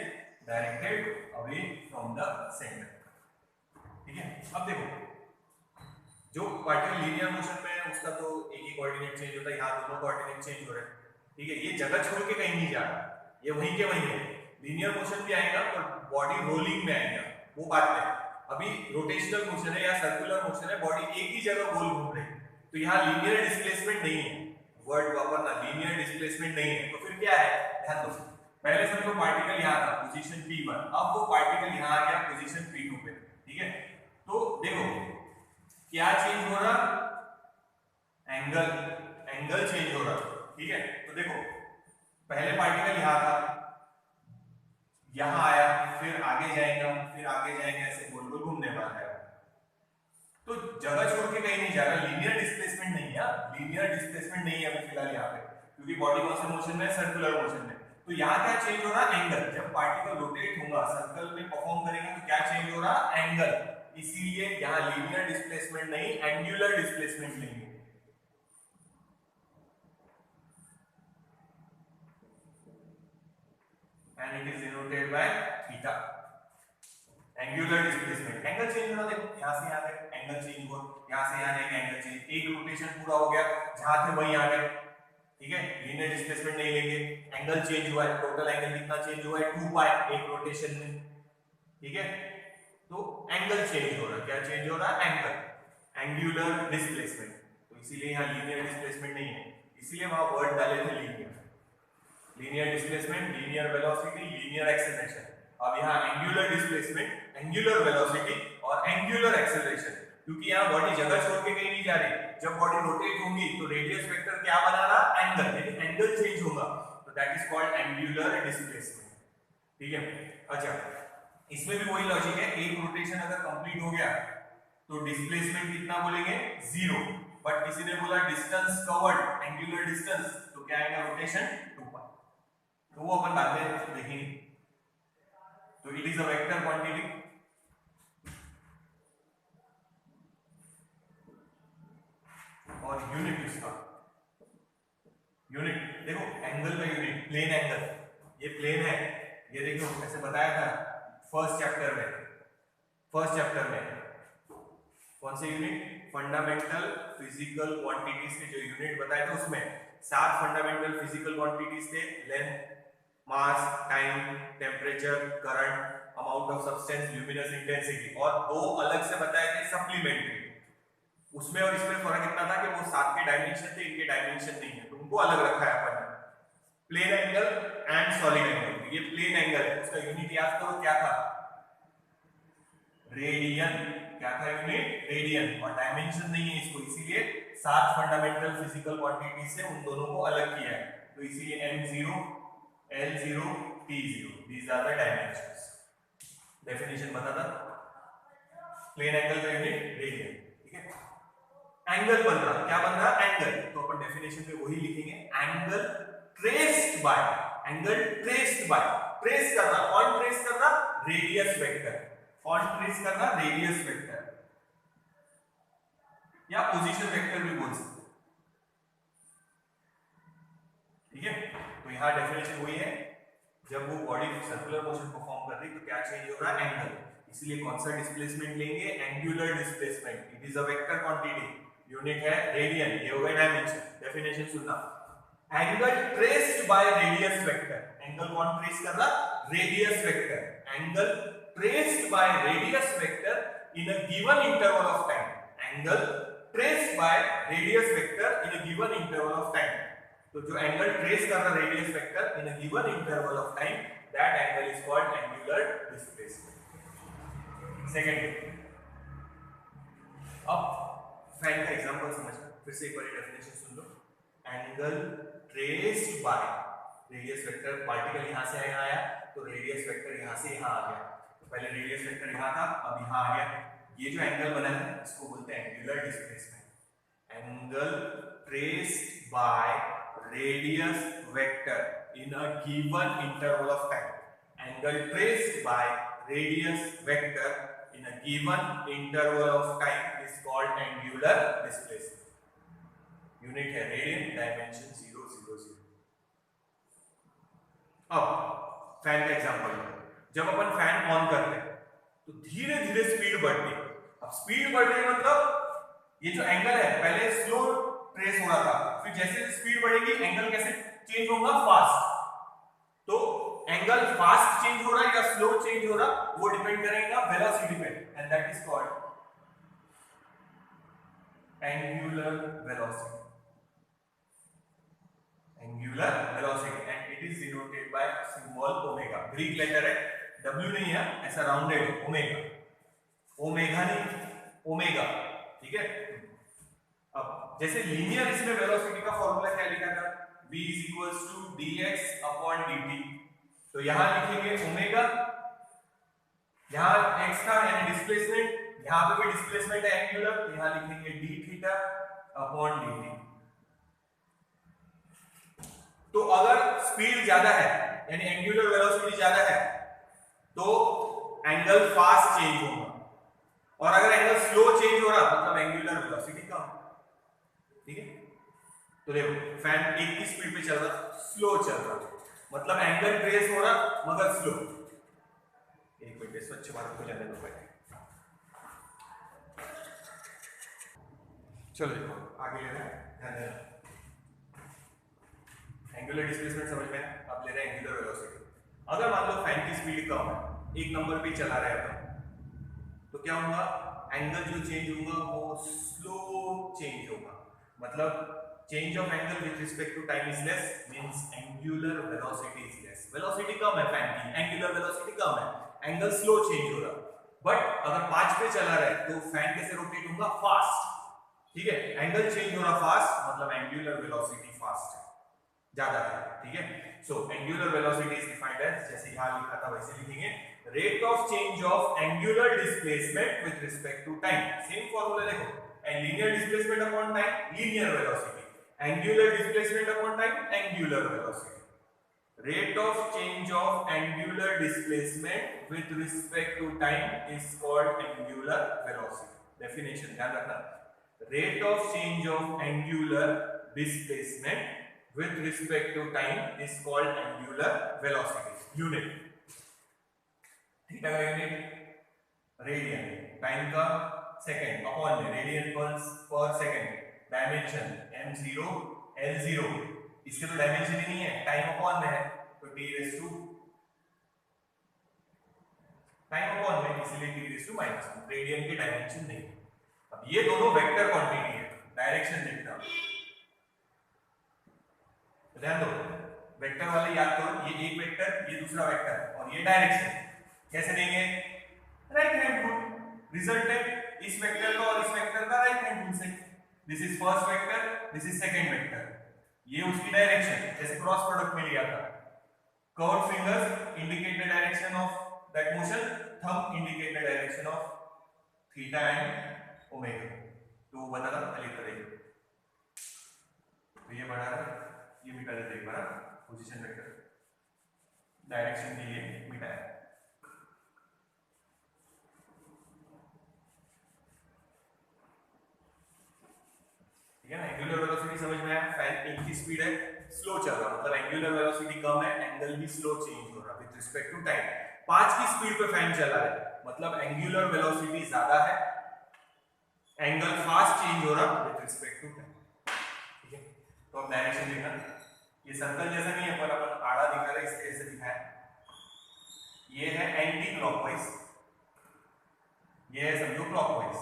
directed away from the centre. ठीक है, अब देखो जो पार्टिकल लीनियर मोशन में है उसका तो एक ही कोऑर्डिनेट चेंज होता है, यहाँ दोनों कोऑर्डिनेट चेंज हो रहे हैं। ठीक है, ये जगह छोड़ के कहीं नहीं जा रहा, ये वहीं के वहीं है। लीनियर मोशन भी आएगा पर बॉडी रोलिंग में आएगा, वो बात है। अभी रोटेशनल मोशन है या सर्कुलर मोशन है, बॉडी एक ही जगह गोल घूम रही है, तो यहाँ लीनियर डिस्प्लेसमेंट नहीं है, वर्ड वापरना, लीनियर डिस्प्लेसमेंट नहीं है। तो फिर क्या है, ध्यान दो, पहले समझो पार्टिकल यहाँ था पोजीशन P1, अब वो पार्टिकल यहाँ आ गया पोजीशन P2 पे। ठीक है, तो देखो क्या चेंज हो रहा, एंगल चेंज हो रहा। ठीक है, तो देखो पहले पार्टिकल यहाँ था, यहाँ आया, फिर आगे जाएगा, फिर आगे जाएगा, ऐसे गोल गोल घूमने वाला है। तो जगह छोड़ के कहीं नहीं जा रहा, लीनियर डिस्प्लेसमेंट नहीं है, लीनियर डिस्प्लेसमेंट नहीं है अभी फिलहाल यहाँ पे, क्योंकि बॉडी कौन से मोशन में, सर्कुलर मोशन में। तो यहाँ क्या चेंज हो रहा, एंगल। जब पार्टिकल रोटेट होगा, सर्कल में परफॉर्म करेगा, तो क्या चेंज हो रहा, एंगल। इसीलिए यहाँ लीनियर डिस्प्लेसमेंट नहीं, एंगुलर डिस्प्लेसमेंट लेंगे। And it is denoted by theta. Angular displacement, angle change हो रहा, देखो यहाँ से यहाँ तक एंगल चेंज हुआ, यहाँ से यहाँ जाएंगे एंगल चेंज, एक रोटेशन पूरा हो गया, जहाँ थे वहीं आ गए। ठीक है, लीनियर डिस्प्लेसमेंट नहीं लेंगे, एंगल चेंज हुआ है, टोटल एंगल कितना चेंज हुआ है, 2 पाई एक रोटेशन में। ठीक है, तो एंगल चेंज हो रहा, क्या चेंज हो रहा, एंगल, एंगुलर डिस्प्लेसमेंट। तो इसीलिए यहाँ लीनियर डिस्प्लेसमेंट नहीं है, इसीलिए वहां वर्ड डाले थे linear. Linear displacement, linear velocity, linear acceleration. अब यहाँ एंगुलर डिस्प्लेसमेंट, एंगुलर वेलोसिटी और एंगुलर एक्सेलरेशन, क्योंकि यहाँ बॉडी जगह छोड़ के कहीं नहीं जा रही। जब बॉडी रोटेट होगी तो रेडियस वेक्टर क्या बना रहा, एंगल, यानी एंगल चेंज होगा, तो that is called angular displacement. ठीक है, अच्छा इसमें भी वही लॉजिक है, एक रोटेशन अगर कंप्लीट हो गया तो डिस्प्लेसमेंट कितना बोलेंगे, 0, बट किसी ने बोला डिस्टेंस कवर्ड, एंगुलर डिस्टेंस, तो क्या आएगा, रोटेशन 2 पाई। तो वो अपन बाद में देखेंगे। तो it is a vector quantity, और यूनिट इसका, यूनिट देखो एंगल का यूनिट, प्लेन एंगल, ये प्लेन है, ये देखो ऐसे बताया था फर्स्ट चैप्टर में कौन से यूनिट, फंडामेंटल फिजिकल क्वांटिटीज के जो यूनिट बताए थे उसमें 7 फंडामेंटल फिजिकल क्वांटिटीज थे, length, mass, time, temperature, current, amount of substance, luminous intensity, और 2 अलग से बताए थे सप्लीमेंट्री। उसमें और इसमें फर्क इतना था कि वो 7 के डायमेंशन थे, इनके डायमेंशन नहीं है, तो उनको अलग रखा है अपन ने। Plane angle and solid angle, ये प्लेन एंगल है, उसका यूनिट याद करो क्या था, रेडियन। क्या था यूनिट, रेडियन, और डायमेंशन नहीं है इसको, इसीलिए 7 फंडामेंटल फिजिकल क्वांटिटी से उन दोनों को अलग किया है। तो इसीलिए m0, l0, t0, these are the dimensions। Definition बता था, प्लेन एंगल का यूनिट रेडियन। ठीक है, एंगल बन रहा, क्या बन रहा, एंगल, तो अपन डेफिनेशन में वही लिखेंगे, angle traced by, angle traced by, trace करना, कौन ट्रेस करना, रेडियस वेक्टर, कौन ट्रेस करना, रेडियस वेक्टर, या पोजीशन वेक्टर भी बोल सकते हैं। ठीक है, तो यहां डेफिनेशन वही है, जब वो बॉडी सर्कुलर मोशन परफॉर्म कर रही तो क्या चेंज हो रहा है, एंगल, इसलिए कौन सा डिस्प्लेसमेंट लेंगे, angular displacement. It is a vector quantity, unit है रेडियन, ये हो गया डायमेंशन। डेफिनेशन सुनना, angle traced by radius vector, angle कौन ट्रेस कर रहा, radius vector, angle traced by radius vector in a given interval of time, angle traced by radius vector in a given interval of time. तो जो angle trace कर रहा radius vector in a given interval of time, that angle is called angular displacement. Second, अब fan का example समझना, फिर से एक बार डेफिनेशन सुन लो, angle traced by radius vector, particle यहां से यहाँ आया तो रेडियस वेक्टर यहां से यहाँ आ गया, तो पहले रेडियस वेक्टर यहाँ था, अब यहाँ आ गया, ये जो एंगल बना है इसको बोलते हैं angular displacement. Angle traced by radius vector in a given interval of time, angle traced by radius vector in a given interval of time is called angular displacement. Unit है रेडियन, डायमेंशन 0 0 0। अब fan का example, जब अपन fan on करते हैं तो धीरे धीरे speed बढ़ती है। अब स्पीड बढ़ रही मतलब ये जो एंगल है पहले स्लो ट्रेस हो रहा था, फिर जैसे स्पीड बढ़ेगी एंगल कैसे चेंज होगा, फास्ट। तो एंगल फास्ट चेंज हो रहा है या स्लो चेंज हो रहा, वो डिपेंड करेगा वेलोसिटी पे, and that is called angular velocity. Angular velocity and it is denoted by symbol omega. Greek letter है, W नहीं है, ऐसा राउंडेड है, ओमेगा। ओमेगा नहीं, ओमेगा, ठीक है। अब जैसे लीनियर इसमें वेलोसिटी का फॉर्मूला क्या लिखा था, v = dx/dt। तो यहां लिखेंगे ओमेगा, यहां x था यानी डिस्प्लेसमेंट, यहां पे भी डिस्प्लेसमेंट है एंगुलर, तो यहां लिखेंगे d(θ/dt)। तो अगर स्पीड ज्यादा है यानी एंगुलर वेलोसिटी ज्यादा है तो एंगल फास्ट चेंज होगा, और अगर एंगल स्लो चेंज हो रहा मतलब एंगुलर वेलोसिटी कम, ठीक है। तो देखो फैन 1 की स्पीड पे चल रहा, स्लो चल रहा, मतलब एंगल ट्रेस हो रहा मगर स्लो। एक मिनट, स्वच्छ भारत को जाने दो पहले। चलो देखो आगे ले रहे हैं, एंगुलर डिस्प्लेसमेंट समझ में, अब ले रहे हैं एंगुलर वेलोसिटी। अगर मान लो फैन की स्पीड कम है, 1 नंबर पे चला रहा है तो क्या होगा, एंगल जो चेंज होगा वो स्लो चेंज होगा, मतलब change of angle with respect to time is less, means angular velocity is less. Velocity कम है फैन की, एंगुलर वेलोसिटी कम है, एंगल स्लो चेंज हो रहा। बट अगर 5 पे चला रहा है तो फैन कैसे रोटेट होगा, फास्ट, ठीक है। एंगल चेंज हो रहा फास्ट मतलब एंगुलर वेलोसिटी फास्ट है, ज्यादा है, ठीक है। So angular velocity is defined as, जैसे यहां लिखा था वैसे लिखेंगे, rate of change of angular displacement with respect to time. Same formula देखो, and linear displacement upon time, linear velocity, angular displacement upon time, angular velocity. Rate of change of angular displacement with respect to time is called angular velocity. Definition ध्यान रखना, rate of change of angular displacement with respect to time is called angular velocity. Unit, theta का unit radian, time का second, upon में radian पर second, dimension m0 l0, इसके तो dimension ही नहीं है, टाइम अपॉन में है तो t⁻, टाइम अपॉन में इसलिए t⁻⁻1, रेडियन के डायमेंशन नहीं। अब ये दोनों वेक्टर क्वांटिटी है, डायरेक्शन देखना, ध्यान दो, वेक्टर वाले याद करो, ये एक वेक्टर, ये दूसरा वेक्टर, और ये डायरेक्शन कैसे देंगे, राइट हैंड रूल। रिजल्टेंट इस वेक्टर का और इस वेक्टर का राइट हैंड रूल से, this is first vector, this is second vector, ये उसकी डायरेक्शन, जैसे क्रॉस प्रोडक्ट में लिया था। Curved fingers indicate the direction of that motion, thumb indicate the direction of theta and omega. तो बता रहा लिख करेंगे, तो ये बढ़ा रहा, ये मिटा देते एक बार, पोजीशन वेक्टर डायरेक्शन के लिए मिटाया, ठीक है ना। एंगुलर वेलोसिटी समझ में आया, फैन 1 की स्पीड है, स्लो चल रहा, मतलब एंगुलर वेलोसिटी कम है, एंगल भी स्लो चेंज हो रहा विद रिस्पेक्ट टू टाइम। 5 की स्पीड पे फैन चला है मतलब एंगुलर वेलोसिटी ज्यादा है, एंगल फास्ट चेंज हो रहा विद रिस्पेक्ट टू टाइम, ठीक है। तो अब डायरेक्शन देखना, ये सर्कल जैसा नहीं है पर अपन आड़ा दिखा रहे, इस तरह से दिखाया, ये है एंटी क्लॉकवाइज, ये है समझो clockwise.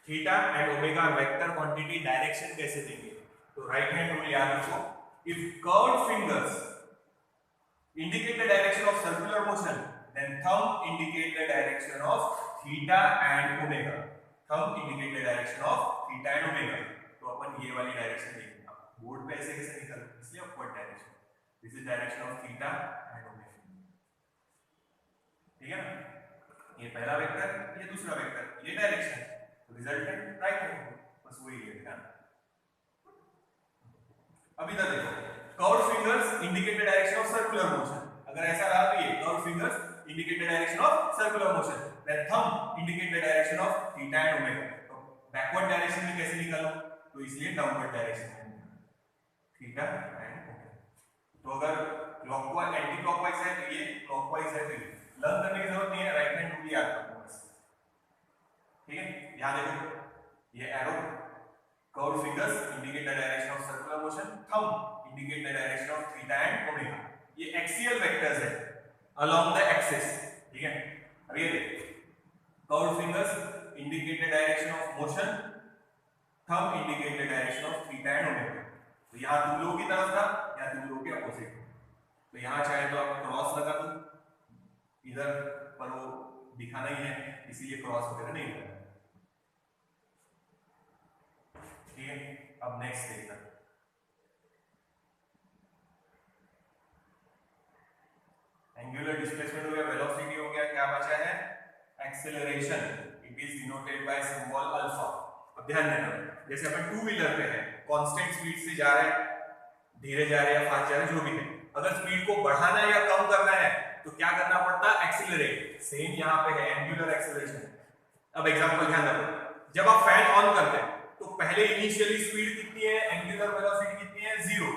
Theta and omega vector quantity, direction कैसे देंगे, तो राइट हैंड रूल याद रखो, if curved fingers indicate the direction of circular motion, then thumb indicate the direction of theta and omega, thumb indicate the direction of theta and omega। तो अपन ये वाली direction देखेंगे, board पे ऐसे कैसे निकल, इसलिए upward direction, this is direction of theta and omega, ठीक है ना। ये पहला वेक्टर, ये दूसरा वेक्टर, ये डायरेक्शन, रिजल्टेंट राइट हैंड, बस वही है ना। अब इधर देखो, curved fingers indicate the direction of circular motion, अगर ऐसा रहा तो ये curved fingers indicate the direction of circular motion. Then thumb indicate the direction of theta and omega. तो backward direction में कैसे निकालो? तो इसलिए downward direction में theta and omega. तो अगर clockwise एंटी क्लॉकवाइज है तो ये, क्लॉकवाइज है तो ये, लर्न करने की जरूरत नहीं है, राइट हैंड रूल याद रखो बस, ठीक है। यहाँ देखो ये arrow, curved fingers indicate the direction of circular motion, thumb indicate the direction of theta and omega. ये एक्सियल वेक्टर्स है अलोंग द एक्सिस, ठीक है। अब ये देखो curved fingers indicate the direction of motion, thumb indicate the direction of theta and omega. तो यहाँ तुम लोगों की तरफ था, यहाँ तुम लोगों के अपोजिट। तो यहाँ चाहे तो आप क्रॉस लगा दो इधर, पर वो दिखाना ही है इसीलिए क्रॉस वगैरह नहीं लगा, ठीक है। अब नेक्स्ट देखना, एंगुलर डिस्प्लेसमेंट हो गया, वेलोसिटी हो गया, क्या बचा है? Acceleration. It is denoted by symbol alpha. अब ध्यान देना, जैसे अपन टू व्हीलर पे है, कांस्टेंट स्पीड से जा रहे हैं, धीरे जा रहे हैं या फास्ट जा रहे हैं, जो भी है, अगर स्पीड को बढ़ाना है या कम करना है तो क्या करना पड़ता है? एक्सीलरेट। सेम यहाँ पे है एंगुलर एक्सेलरेशन। अब एग्जांपल ध्यान रखो, जब आप फैन ऑन करते हैं तो पहले इनिशियली स्पीड कितनी है, एंगुलर वेलोसिटी कितनी है? 0।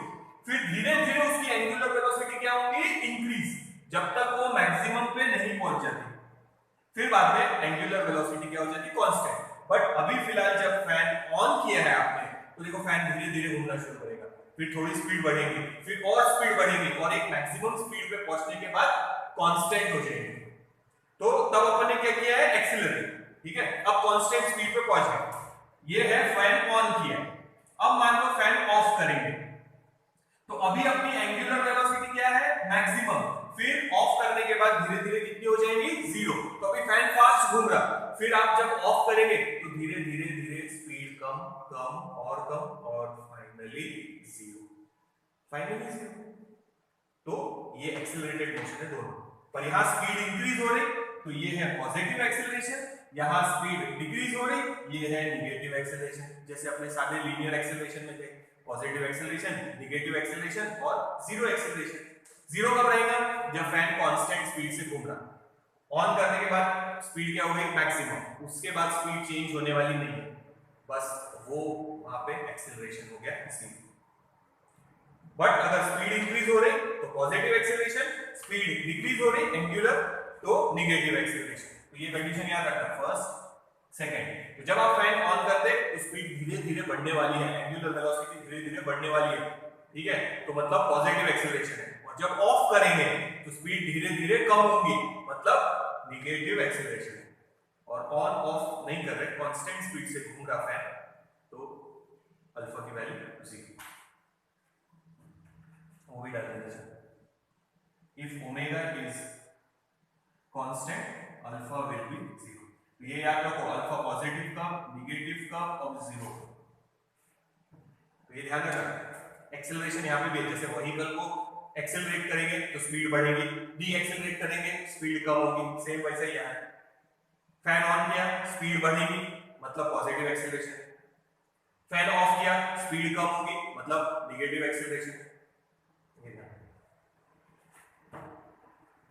फिर धीरे धीरे उसकी एंगुलर वेलोसिटी क्या होगी? इंक्रीज, जब तक वो मैक्सिमम पे नहीं पहुंच जाती। फिर बाद में एंगुलर वेलोसिटी क्या हो जाती? कांस्टेंट। बट अभी फिलहाल जब फैन ऑन किया है आपने, तो देखो फैन धीरे धीरे घूमना शुरू करेगा, फिर थोड़ी स्पीड बढ़ेगी, फिर और स्पीड बढ़ेगी, और एक मैक्सिमम स्पीड पे पहुंचने के बाद कांस्टेंट हो जाएगी। तो तब अपन ने क्या किया है? एक्सीलरेट, ठीक है। अब कांस्टेंट स्पीड पे पहुंच गए, ये है फैन ऑन किया। अब मान लो फैन ऑफ करेंगे, तो अभी अपनी एंगुलर वेलोसिटी क्या है? मैक्सिमम। फिर ऑफ करने के बाद धीरे धीरे कितनी हो जाएगी? 0। तो अभी फैन फास्ट घूम रहा, फिर आप जब ऑफ करेंगे तो धीरे धीरे धीरे स्पीड कम कम और फाइनली 0, फाइनली 0। तो ये एक्सेलरेटेड मोशन है दोनों, पर यहां स्पीड इंक्रीज हो रही, तो ये है पॉजिटिव एक्सेलरेशन, यहां स्पीड डिक्रीज हो रही, ये है नेगेटिव एक्सेलरेशन। जैसे अपने सादे लीनियर एक्सेलरेशन में थे, पॉजिटिव एक्सेलरेशन, नेगेटिव एक्सेलरेशन और जीरो एक्सेलरेशन। जीरो कब रहेगा? जब फैन कांस्टेंट स्पीड से घूम रहा। ऑन करने के बाद स्पीड क्या हो गई? मैक्सिमम, उसके बाद स्पीड चेंज होने वाली नहीं है, बस वो वहां पे एक्सेलरेशन हो गया इसीलिए। बट अगर स्पीड इंक्रीज हो रही तो पॉजिटिव एक्सेलरेशन, स्पीड डिक्रीज हो रही एंगुलर तो नेगेटिव एक्सेलरेशन। तो ये कंडीशन याद रखना, फर्स्ट सेकंड। तो जब आप फैन ऑन करते तो स्पीड धीरे धीरे बढ़ने वाली है, एंगुलर वेलोसिटी धीरे धीरे बढ़ने वाली है, ठीक है, तो मतलब पॉजिटिव एक्सेलरेशन है। और जब ऑफ करेंगे तो स्पीड धीरे धीरे कम होगी, मतलब नेगेटिव एक्सेलरेशन है। और ऑन ऑफ नहीं कर रहे, कांस्टेंट स्पीड से घूम रहा फैन, तो अल्फा की वैल्यू 0 वो भी डाल देंगे। If omega is constant alpha will be 0। तो ये याद रखो, अल्फा पॉजिटिव का, नेगेटिव का और 0। तो ये ध्यान रखना। एक्सेलरेशन यहाँ पे भी है, जैसे व्हीकल को एक्सेलरेट करेंगे तो स्पीड बढ़ेगी, डी एक्सेलरेट करेंगे स्पीड कम होगी, सेम वैसे ही यहाँ है। फैन ऑन किया स्पीड बढ़ेगी, मतलब पॉजिटिव एक्सेलरेशन। फैन ऑफ किया स्पीड कम होगी, मतलब नेगेटिव एक्सेलरेशन।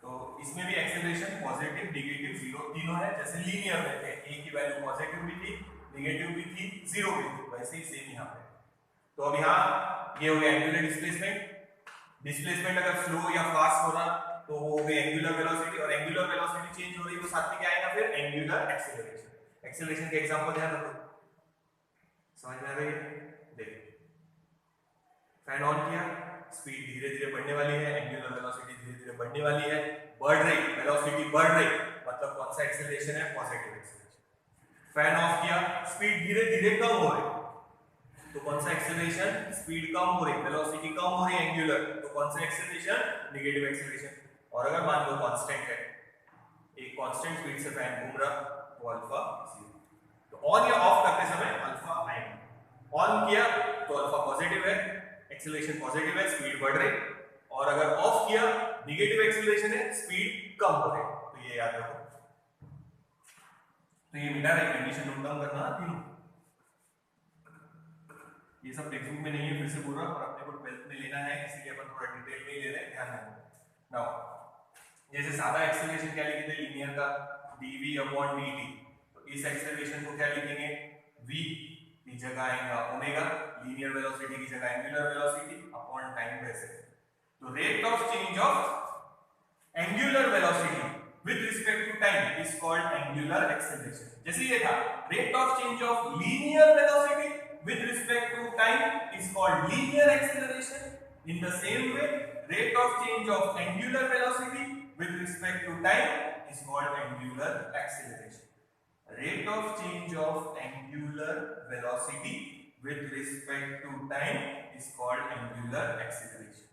तो इसमें भी एक्सेलरेशन पॉजिटिव, नेगेटिव, 0 तीनों है, जैसे लीनियर में थे, ए की वैल्यू पॉजिटिव भी थी, नेगेटिव भी थी, 0 भी थी, वैसे ही सेम यहाँ पे। तो अब यहाँ ये हो गया एंगुलर डिस्प्लेसमेंट। डिस्प्लेसमेंट अगर स्लो या फास्ट हो रहा तो वो हो गई एंगुलर वेलोसिटी, और एंगुलर वेलोसिटी चेंज हो रही तो साथ में क्या आएगा फिर? Angular acceleration. एक्सेलरेशन के एग्जांपल ध्यान रखो, समझ में आ रही है? देखो फैन ऑन किया, स्पीड धीरे धीरे बढ़ने वाली है, एंगुलर वेलोसिटी धीरे धीरे बढ़ने वाली है, बढ़ रही, वेलोसिटी बढ़ रही, मतलब कौन सा एक्सेलरेशन है? Positive acceleration. फैन ऑफ किया, स्पीड धीरे धीरे कम हो रही, तो कौन सा एक्सेलरेशन? स्पीड कम हो रही, वेलोसिटी कम हो रही एंगुलर, तो कौन सा एक्सेलरेशन? Negative acceleration. और अगर मान लो कांस्टेंट है, एक कांस्टेंट स्पीड से फैन घूम रहा, तो अल्फा 0। तो ऑन या ऑफ करते समय अल्फा आएगा। ऑन किया तो अल्फा पॉजिटिव है, एक्सेलरेशन पॉजिटिव है, स्पीड बढ़ रही, और अगर ऑफ किया नेगेटिव एक्सेलरेशन है, स्पीड कम हो रही। तो ये याद रखो। तो ये मिटा रही कंडीशन नोट डाउन करना तीनों। ये सब टेक्स्ट बुक में नहीं है, फिर से बोल रहा हूं, पर अपने को 12th में लेना है, इसलिए अपन थोड़ा डिटेल में ले रहे हैं, ध्यान रखना। नाउ जैसे सादा एक्सेलरेशन क्या लिखे थे लीनियर का dv अपॉन dt, तो इस एक्सेलरेशन को क्या लिखेंगे v की जगह आएगा ओमेगा, लीनियर वेलोसिटी की जगह angular velocity upon time per second। तो rate of change of angular velocity with respect to time is called angular acceleration. जैसे ये था rate of change of linear velocity with respect to time is called linear acceleration. In the same way, rate of change of angular velocity with respect to time is called angular acceleration. Rate of change of angular velocity with respect to time is called angular acceleration.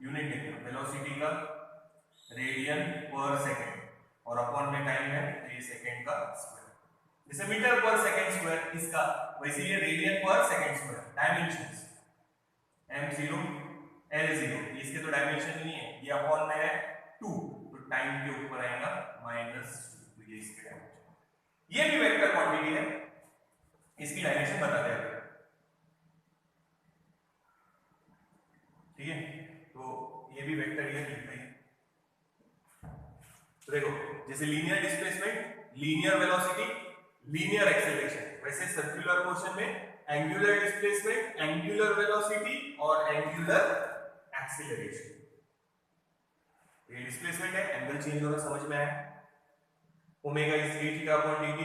Unit देखना velocity का radian पर second और upon में time है तो ये second का square, जैसे मीटर पर सेकंड स्क्वायर इसका, वैसे ये रेडियन पर second square. Dimensions m0 l0, इसके तो डायमेंशन नहीं है, ये अपॉन में है 2 तो टाइम के ऊपर आएगा -2, तो ये इसके डायमेंशन। ये भी वेक्टर क्वांटिटी है, इसकी डायमेंशन बताते हैं ठीक है, तो ये भी वेक्टर ये लिखते हैं। तो देखो जैसे linear displacement, linear velocity, linear acceleration, वैसे सर्कुलर मोशन में एंगुलर डिस्प्लेसमेंट, एंगुलर वेलोसिटी और एंगुलर एक्सेलरेशन। ये डिस्प्लेसमेंट है, एंगल चेंज हो रहा समझ में आया, omega is d theta upon dt।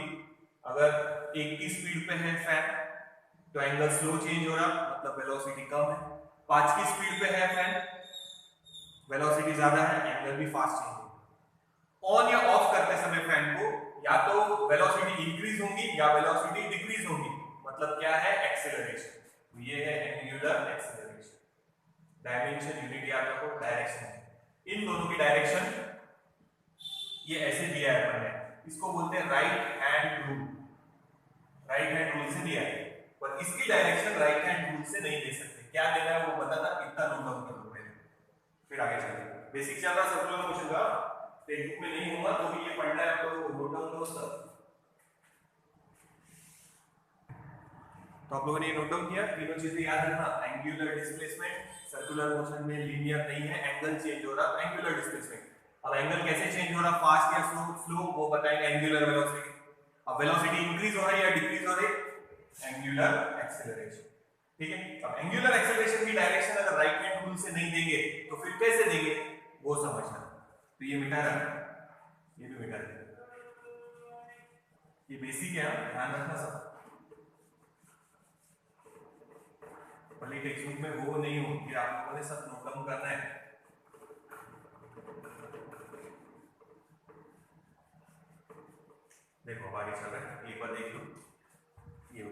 अगर 1 की स्पीड पे है फैन तो एंगल स्लो चेंज हो रहा मतलब वेलोसिटी कम है, 5 की स्पीड पे है फैन वेलोसिटी ज्यादा है एंगल भी फास्ट चेंज होगा। ऑन या ऑफ करते समय फैन को या तो वेलोसिटी इंक्रीज होगी या वेलोसिटी डिक्रीज होगी, मतलब क्या है एक्सेलरेशन, तो ये है एंगुलर एक्सेलरेशन। डायमेंशन यूनिट याद रखो, डायरेक्शन है, इन दोनों की डायरेक्शन ये ऐसे दिया है अपन ने, इसको बोलते हैं right hand rule, right hand rule से दिया है, पर इसकी डायरेक्शन राइट हैंड रूल से नहीं दे सकते। क्या देना है वो बताना, इतना नोट डाउन कर लो पहले, फिर आगे चलेंगे। बेसिक चल रहा सर्कुलर मोशन का, टेक्स्ट में नहीं होगा तो भी ये पढ़ना है आपको, नोट डाउन करो सब। तो आप लोगों ने नोट डाउन किया, तीनों चीजें याद रखना, एंगुलर डिस्प्लेसमेंट, सर्कुलर मोशन में लीनियर नहीं है, एंगल चेंज हो रहा एंगुलर डिस्प्लेसमेंट। अब एंगल कैसे चेंज हो रहा, फास्ट या स्लो, वो बताएंगे एंगुलर वेलोसिटी। अब वेलोसिटी इंक्रीज हो रही है या डिक्रीज हो रही, एंगुलर एक्सेलरेशन। ठीक है, अब एंगुलर एक्सेलरेशन की डायरेक्शन अगर राइट हैंड रूल से नहीं देंगे तो फिर कैसे देंगे वो समझना। तो ये मिटा रहा, ये भी मिटा रहा, ये बेसिक है, ध्यान रखना सब। पहले टेक्स्ट बुक में वो नहीं हो कि आप लोगों ने सब नोट डाउन करना है। देखो अब आगे चल रहा है, एक बार देख लो, ये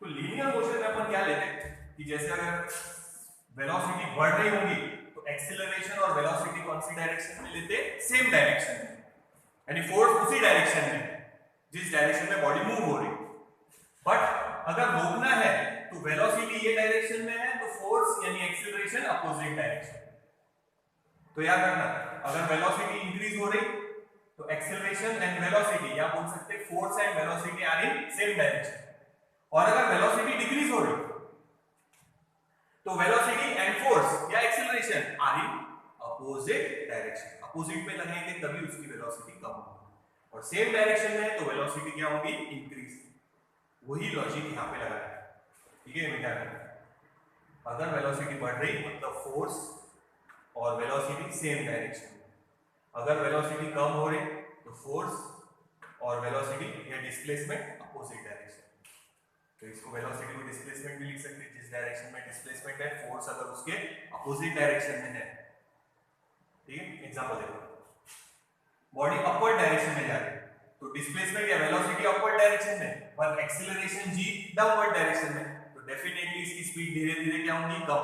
तो लीनियर मोशन में अपन क्या लेते हैं कि जैसे अगर वेलोसिटी बढ़ रही होगी तो एक्सेलरेशन और वेलोसिटी कौन सी डायरेक्शन में लेते, सेम डायरेक्शन में, यानी फोर्स उसी डायरेक्शन में जिस डायरेक्शन में बॉडी मूव हो रही। बट अगर रोकना है तो वेलोसिटी ये डायरेक्शन में है तो फोर्स यानी एक्सेलरेशन अपोजिट डायरेक्शन। तो याद रखना, अगर वेलोसिटी इंक्रीज हो रही तो एक्सेलरेशन एंड वेलोसिटी, या बोल सकते force and velocity are in same direction, और अगर वेलोसिटी डिक्रीज हो रही तो वेलोसिटी एंड फोर्स या acceleration are in opposite direction. Opposite में लगाएंगे तभी उसकी वेलोसिटी कम होगी, और सेम डायरेक्शन में है तो वेलोसिटी क्या होगी, इंक्रीज। वही लॉजिक यहां पे लगाना है, ठीक है बेटा। अगर वेलोसिटी बढ़ रही मतलब फोर्स और वेलोसिटी सेम डायरेक्शन, अगर वेलोसिटी कम हो रही तो फोर्स और वेलोसिटी या डिस्प्लेसमेंट अपोजिट डायरेक्शन। तो इसको वेलोसिटी को डिस्प्लेसमेंट भी लिख सकते हैं, जिस डायरेक्शन में डिस्प्लेसमेंट है, फोर्स अगर उसके अपोजिट डायरेक्शन में है। ठीक है, एग्जांपल देखो, बॉडी अपवर्ड डायरेक्शन में जा रही है तो डिस्प्लेसमेंट या वेलोसिटी अपवर्ड डायरेक्शन में, पर एक्सीलरेशन जी डाउनवर्ड डायरेक्शन में, तो डेफिनेटली इसकी स्पीड धीरे-धीरे क्या होगी, कम।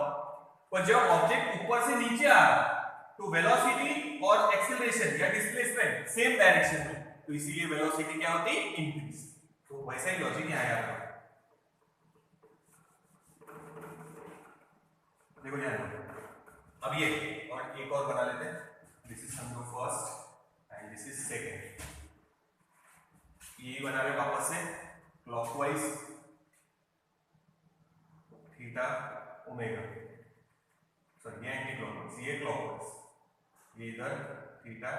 पर जब ऑब्जेक्ट ऊपर से नीचे आ रहा तो वेलोसिटी और एक्सीलरेशन या डिस्प्लेसमेंट सेम डायरेक्शन में, तो इसीलिए वेलोसिटी क्या होती, इंक्रीज। तो वैसा ही लॉजिक यहां याद रखो। देखो ध्यान, अब ये और एक और बना लेते हैं, दिस इज समझो first and this is second. ये बना रहे वापस से क्लॉकवाइज थीटा ओमेगा, सॉरी ये एंटी क्लॉकवाइज, ये क्लॉकवाइज, ये इधर थीटा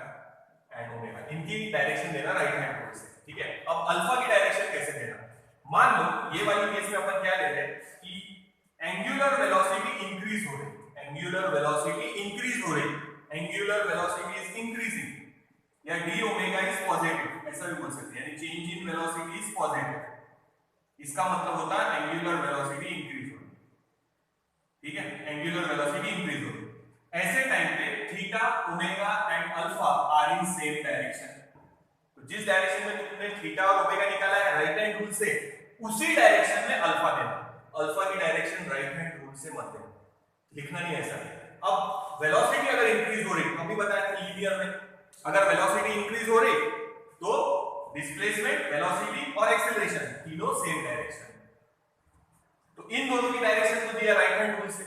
एंड ओमेगा, इनकी डायरेक्शन देना राइट हैंड रूल से, ठीक है। अब अल्फा की डायरेक्शन कैसे देना, मान लो ये वाली केस में अपन क्या ले रहे हैं कि एंगुलर वेलोसिटी इंक्रीज हो रही, एंगुलर वेलोसिटी इंक्रीज हो रही, एंगुलर वेलोसिटी इज इंक्रीजिंग, या डी ओमेगा इज पॉजिटिव, ऐसा भी बोल सकते हैं, यानी change in velocity is positive, इसका मतलब होता है एंगुलर वेलोसिटी इंक्रीज हो रही, ठीक है, एंगुलर वेलोसिटी इंक्रीज हो रही। ऐसे टाइम पे theta omega and alpha are in same direction, तो जिस डायरेक्शन में तुमने थीटा और ओमेगा निकाला है राइट हैंड रूल से, उसी डायरेक्शन में अल्फा देना, अल्फा की डायरेक्शन राइट हैंड रूल से मत देना, लिखना नहीं ऐसा। अब वेलोसिटी अगर इंक्रीज हो रही, अभी बताया था लीनियर में, अगर वेलोसिटी इंक्रीज हो रही तो डिस्प्लेसमेंट, वेलोसिटी और एक्सेलरेशन तीनों सेम डायरेक्शन, तो इन दोनों की डायरेक्शन को दिया राइट हैंड रूल से,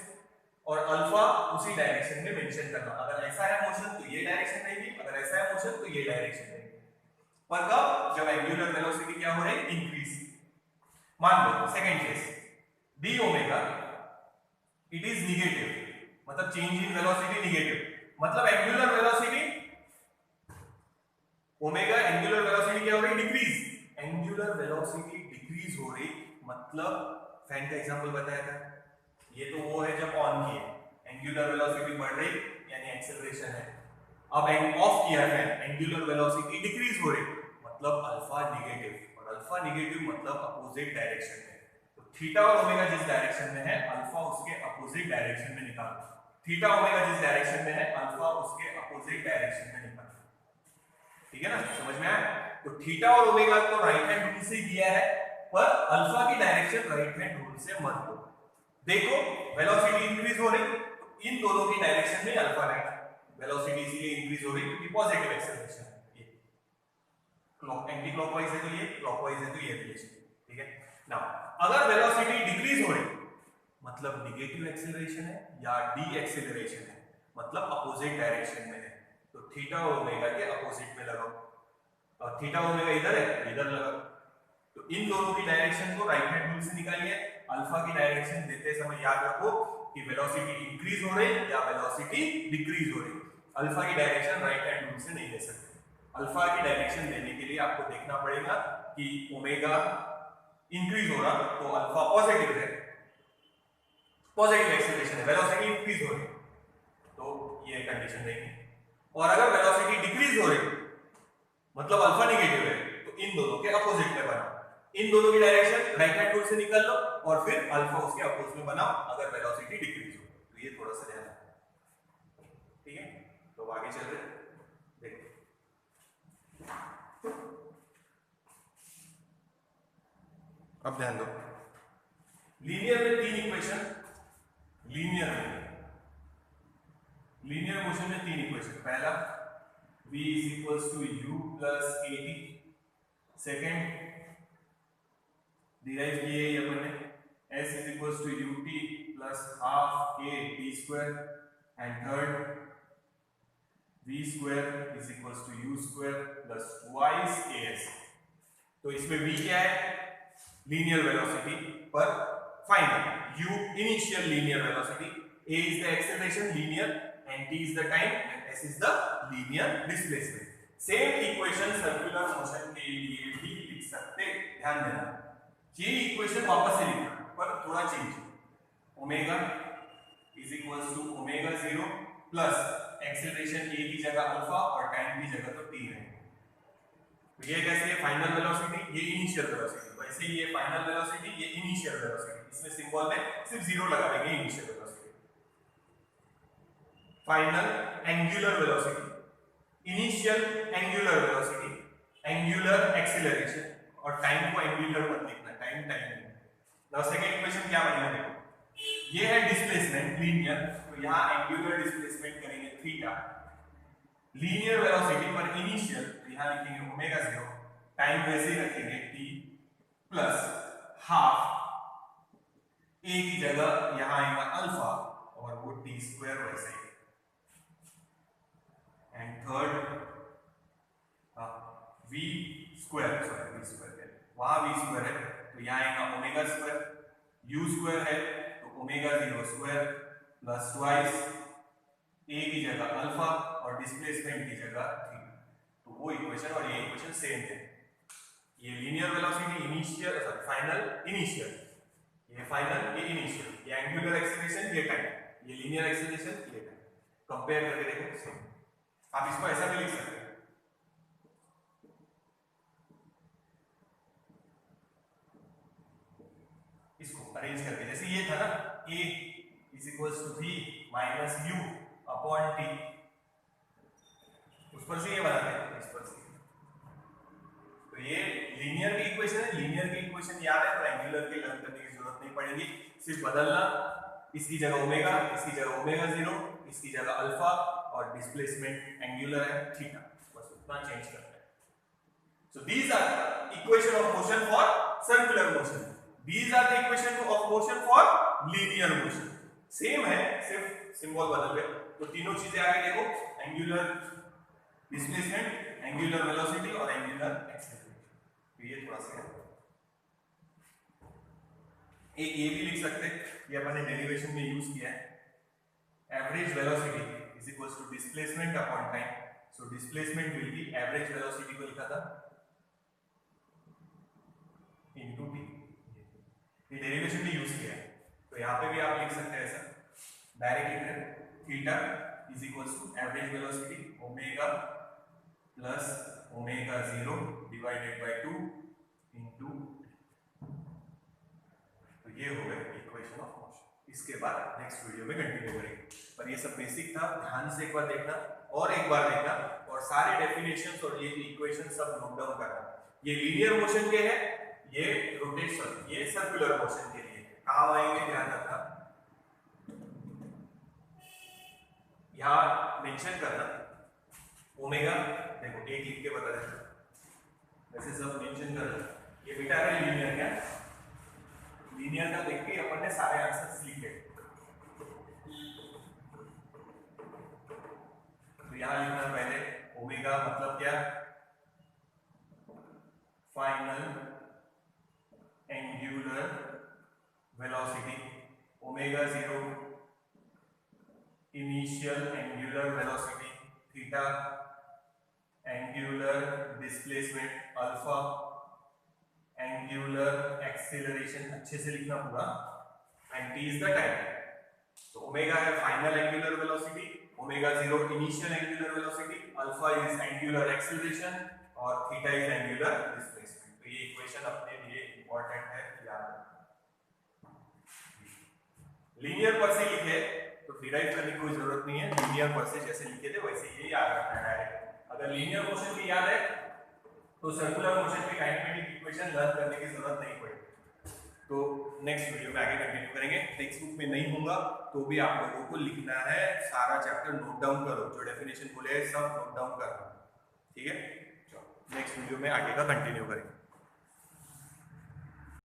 और अल्फा उसी डायरेक्शन में मेंशन करना, अगर ऐसा है मोशन तो ये डायरेक्शन रहेगी, अगर ऐसा है मोशन तो ये डायरेक्शन रहेगी, पर कब, जब एंगुलर वेलोसिटी क्या हो रही, इंक्रीज। मान लो second case, D omega it is negative, मतलब चेंज इन वेलोसिटी निगेटिव, मतलब angular velocity omega, angular velocity क्या हो रही, डिक्रीज, एंगुलर वेलोसिटी डिक्रीज हो रही, मतलब फैन का एग्जांपल बताया था, ये तो वो है जब ऑन किए, एंगुलर वेलोसिटी बढ़ रही यानी एक्सेलरेशन है, अब ऑफ किया है, एंगुलर वेलोसिटी डिक्रीज हो रही, मतलब अल्फा नेगेटिव, और अल्फा नेगेटिव मतलब अपोजिट डायरेक्शन में, तो थीटा और ओमेगा जिस डायरेक्शन में है, अल्फा उसके अपोजिट डायरेक्शन में निकालो, थीटा ओमेगा जिस डायरेक्शन में है, अल्फा उसके अपोजिट डायरेक्शन में निकालो, ठीक है ना, समझ में आया। तो थीटा और ओमेगा तो राइट हैंड रूल से दिया है, पर अल्फा की डायरेक्शन राइट हैंड रूल से मत लो। देखो वेलोसिटी इंक्रीज हो रही, तो इन दोनों की डायरेक्शन में अल्फा रहेगा, वेलोसिटी इसलिए इंक्रीज हो रही क्योंकि पॉजिटिव एक्सेलरेशन है, ये क्लॉक एंटी क्लॉकवाइज है तो ये, क्लॉकवाइज है तो ये रिलेशन, ठीक है। नाउ अगर वेलोसिटी डिक्रीज हो रही, मतलब नेगेटिव एक्सेलरेशन है या डी एक्सेलरेशन है, मतलब अपोजिट डायरेक्शन में है, तो थीटा और ओमेगा के अपोजिट में लगाओ, और थीटा ओमेगा इधर है तो इधर लगाओ, तो इन दोनों की डायरेक्शन को राइट हैंड रूल से निकालिए। अल्फा की डायरेक्शन देते समय याद रखो कि वेलोसिटी इंक्रीज हो रही या वेलोसिटी डिक्रीज हो रही, अल्फा की डायरेक्शन राइट हैंड रूल से नहीं दे सकते, अल्फा की डायरेक्शन देने के लिए आपको देखना पड़ेगा कि ओमेगा इंक्रीज हो रहा तो अल्फा पॉजिटिव है, पॉजिटिव एक्सेलरेशन है, वेलोसिटी इंक्रीज हो रही तो ये कंडीशन देंगे, और अगर वेलोसिटी डिक्रीज हो रही मतलब अल्फा नेगेटिव है, तो इन दोनों के अपोजिट में बनाओ, इन दोनों की डायरेक्शन राइट हैंड रूल से निकाल लो और फिर अल्फा उसके अपोजिट में बनाओ अगर वेलोसिटी डिक्रीज हो, तो ये थोड़ा सा ध्यान रखना, ठीक है। तो आगे चल रहे देखो, अब ध्यान दो, लीनियर में तीन इक्वेशन, लीनियर मोशन में तीन इक्वेशन, पहला v is equals to u plus at, second derive किए अपन ने s is equals to ut plus half a t square, and third v square is equals to u square plus twice as। तो इसमें v क्या है, linear velocity पर final, u initial linear velocity, a is the acceleration linear and t is the time and s is the linear displacement। Same equation circular motion के लिए भी लिख सकते, ध्यान देना ये इक्वेशन वापस से लिखना पर थोड़ा change, omega is equals to omega 0 plus acceleration a की जगह अल्फा और टाइम की जगह तो t है, तो ये कैसे है, फाइनल वेलोसिटी ये इनिशियल वेलोसिटी, वैसे ही ये फाइनल वेलोसिटी ये इनिशियल वेलोसिटी, इसमें सिंबल में सिर्फ 0 लगा देंगे, initial velocity, final angular velocity, initial angular velocity, angular acceleration, और टाइम को एंगुलर मत लिखना, time time. Now second equation क्या बनेगा देखो, ये है डिस्प्लेसमेंट लीनियर, तो यहां एंगुलर डिस्प्लेसमेंट करेंगे थीटा, लीनियर वेलोसिटी पर इनिशियल तो यहां लिखेंगे ओमेगा 0, टाइम वैसे ही रखेंगे t प्लस हाफ a की जगह यहां आएगा अल्फा और वो t स्क्वायर वैसे ही, and third v square, sorry v square, वहां v स्क्वायर है तो यहां आएगा ओमेगा स्क्वायर, u स्क्वायर है तो ओमेगा 0 स्क्वायर प्लस ट्वाइस ए की जगह अल्फा और डिस्प्लेसमेंट की जगह थीटा। तो वो इक्वेशन और ये इक्वेशन सेम है। ये linear velocity initial final initial, ये फाइनल ये इनिशियल, ये एंगुलर एक्सीलरेशन ये टाइम, ये लीनियर एक्सीलरेशन ये टाइम, कंपेयर करके देखो सेम। आप इसको ऐसा भी लिख सकते हैं, इसको अरेंज करके, जैसे ये था ना a is equals to v minus u upon t, उस पर से ये बनाते हैं इस पर से। तो ये लीनियर की इक्वेशन है, लीनियर की इक्वेशन याद है तो एंगुलर की लर्न करने की जरूरत नहीं पड़ेगी, सिर्फ बदलना, इसकी जगह ओमेगा, इसकी जगह ओमेगा 0, इसकी जगह अल्फा और डिस्प्लेसमेंट एंगुलर है थीटा, बस उतना चेंज करना है। So these are equation of motion for circular motion, these are the equation of motion for linear motion. Same है, सिर्फ सिंबल बदल गए। तो तीनों चीजें आगे देखो, एंगुलर डिस्प्लेसमेंट, एंगुलर वेलोसिटी और एंगुलर एक्सीलरेशन। तो ये थोड़ा सा एक ये भी लिख सकते हैं, ये अपने डेरिवेशन में यूज किया है, average velocity is equals to displacement upon time. So displacement will be average velocity को लिखा था इनटू टी, ये डेरिवेशन में यूज किया है। तो यहाँ पे भी आप लिख सकते हैं ऐसा डायरेक्ट लिख रहे हैं, theta is equals to average velocity omega plus omega 0 divided by 2 into, तो ये हो गया इक्वेशन ऑफ मोशन। इसके बाद नेक्स्ट वीडियो में कंटिन्यू करेंगे, पर ये सब बेसिक था, ध्यान से एक बार देखना और एक बार देखना और सारे डेफिनेशंस और ये इक्वेशन सब नोट डाउन करना। ये लीनियर मोशन के है, ये रोटेशन, ये सर्कुलर मोशन के लिए काम आएंगे, ध्यान रखना। यहाँ मेंशन करना ओमेगा, देखो एक लिख के बता देता, वैसे सब मेंशन करना। ये बेटा है लीनियर, क्या लीनियर का देख के अपन ने सारे आंसर्स लिखे। तो यहाँ लिखना पहले ओमेगा मतलब क्या, final angular velocity, omega 0 initial angular velocity, theta angular displacement, alpha angular acceleration, अच्छे से लिखना पूरा, and T is the time. तो ओमेगा है final angular velocity, omega 0 initial angular velocity, alpha is angular acceleration और theta is angular displacement. तो ये equation अपने लिए इंपॉर्टेंट है, याद रखना। लीनियर पर से लिखे तो डिराइव करने की कोई जरूरत नहीं है, लीनियर पर से जैसे लिखे थे वैसे ये याद रखना है डायरेक्ट। अगर लीनियर मोशन की याद है तो सर्कुलर मोशन की काइनेमेटिक इक्वेशन लर्न करने की जरूरत नहीं पड़ेगी। तो नेक्स्ट वीडियो में आगे कंटिन्यू करेंगे। टेक्स्ट बुक में नहीं होगा तो भी आप लोगों को लिखना है, सारा चैप्टर नोट डाउन करो, जो डेफिनेशन बोले सब नोट डाउन करना, ठीक है। चलो नेक्स्ट वीडियो में आगे का कंटिन्यू करेंगे।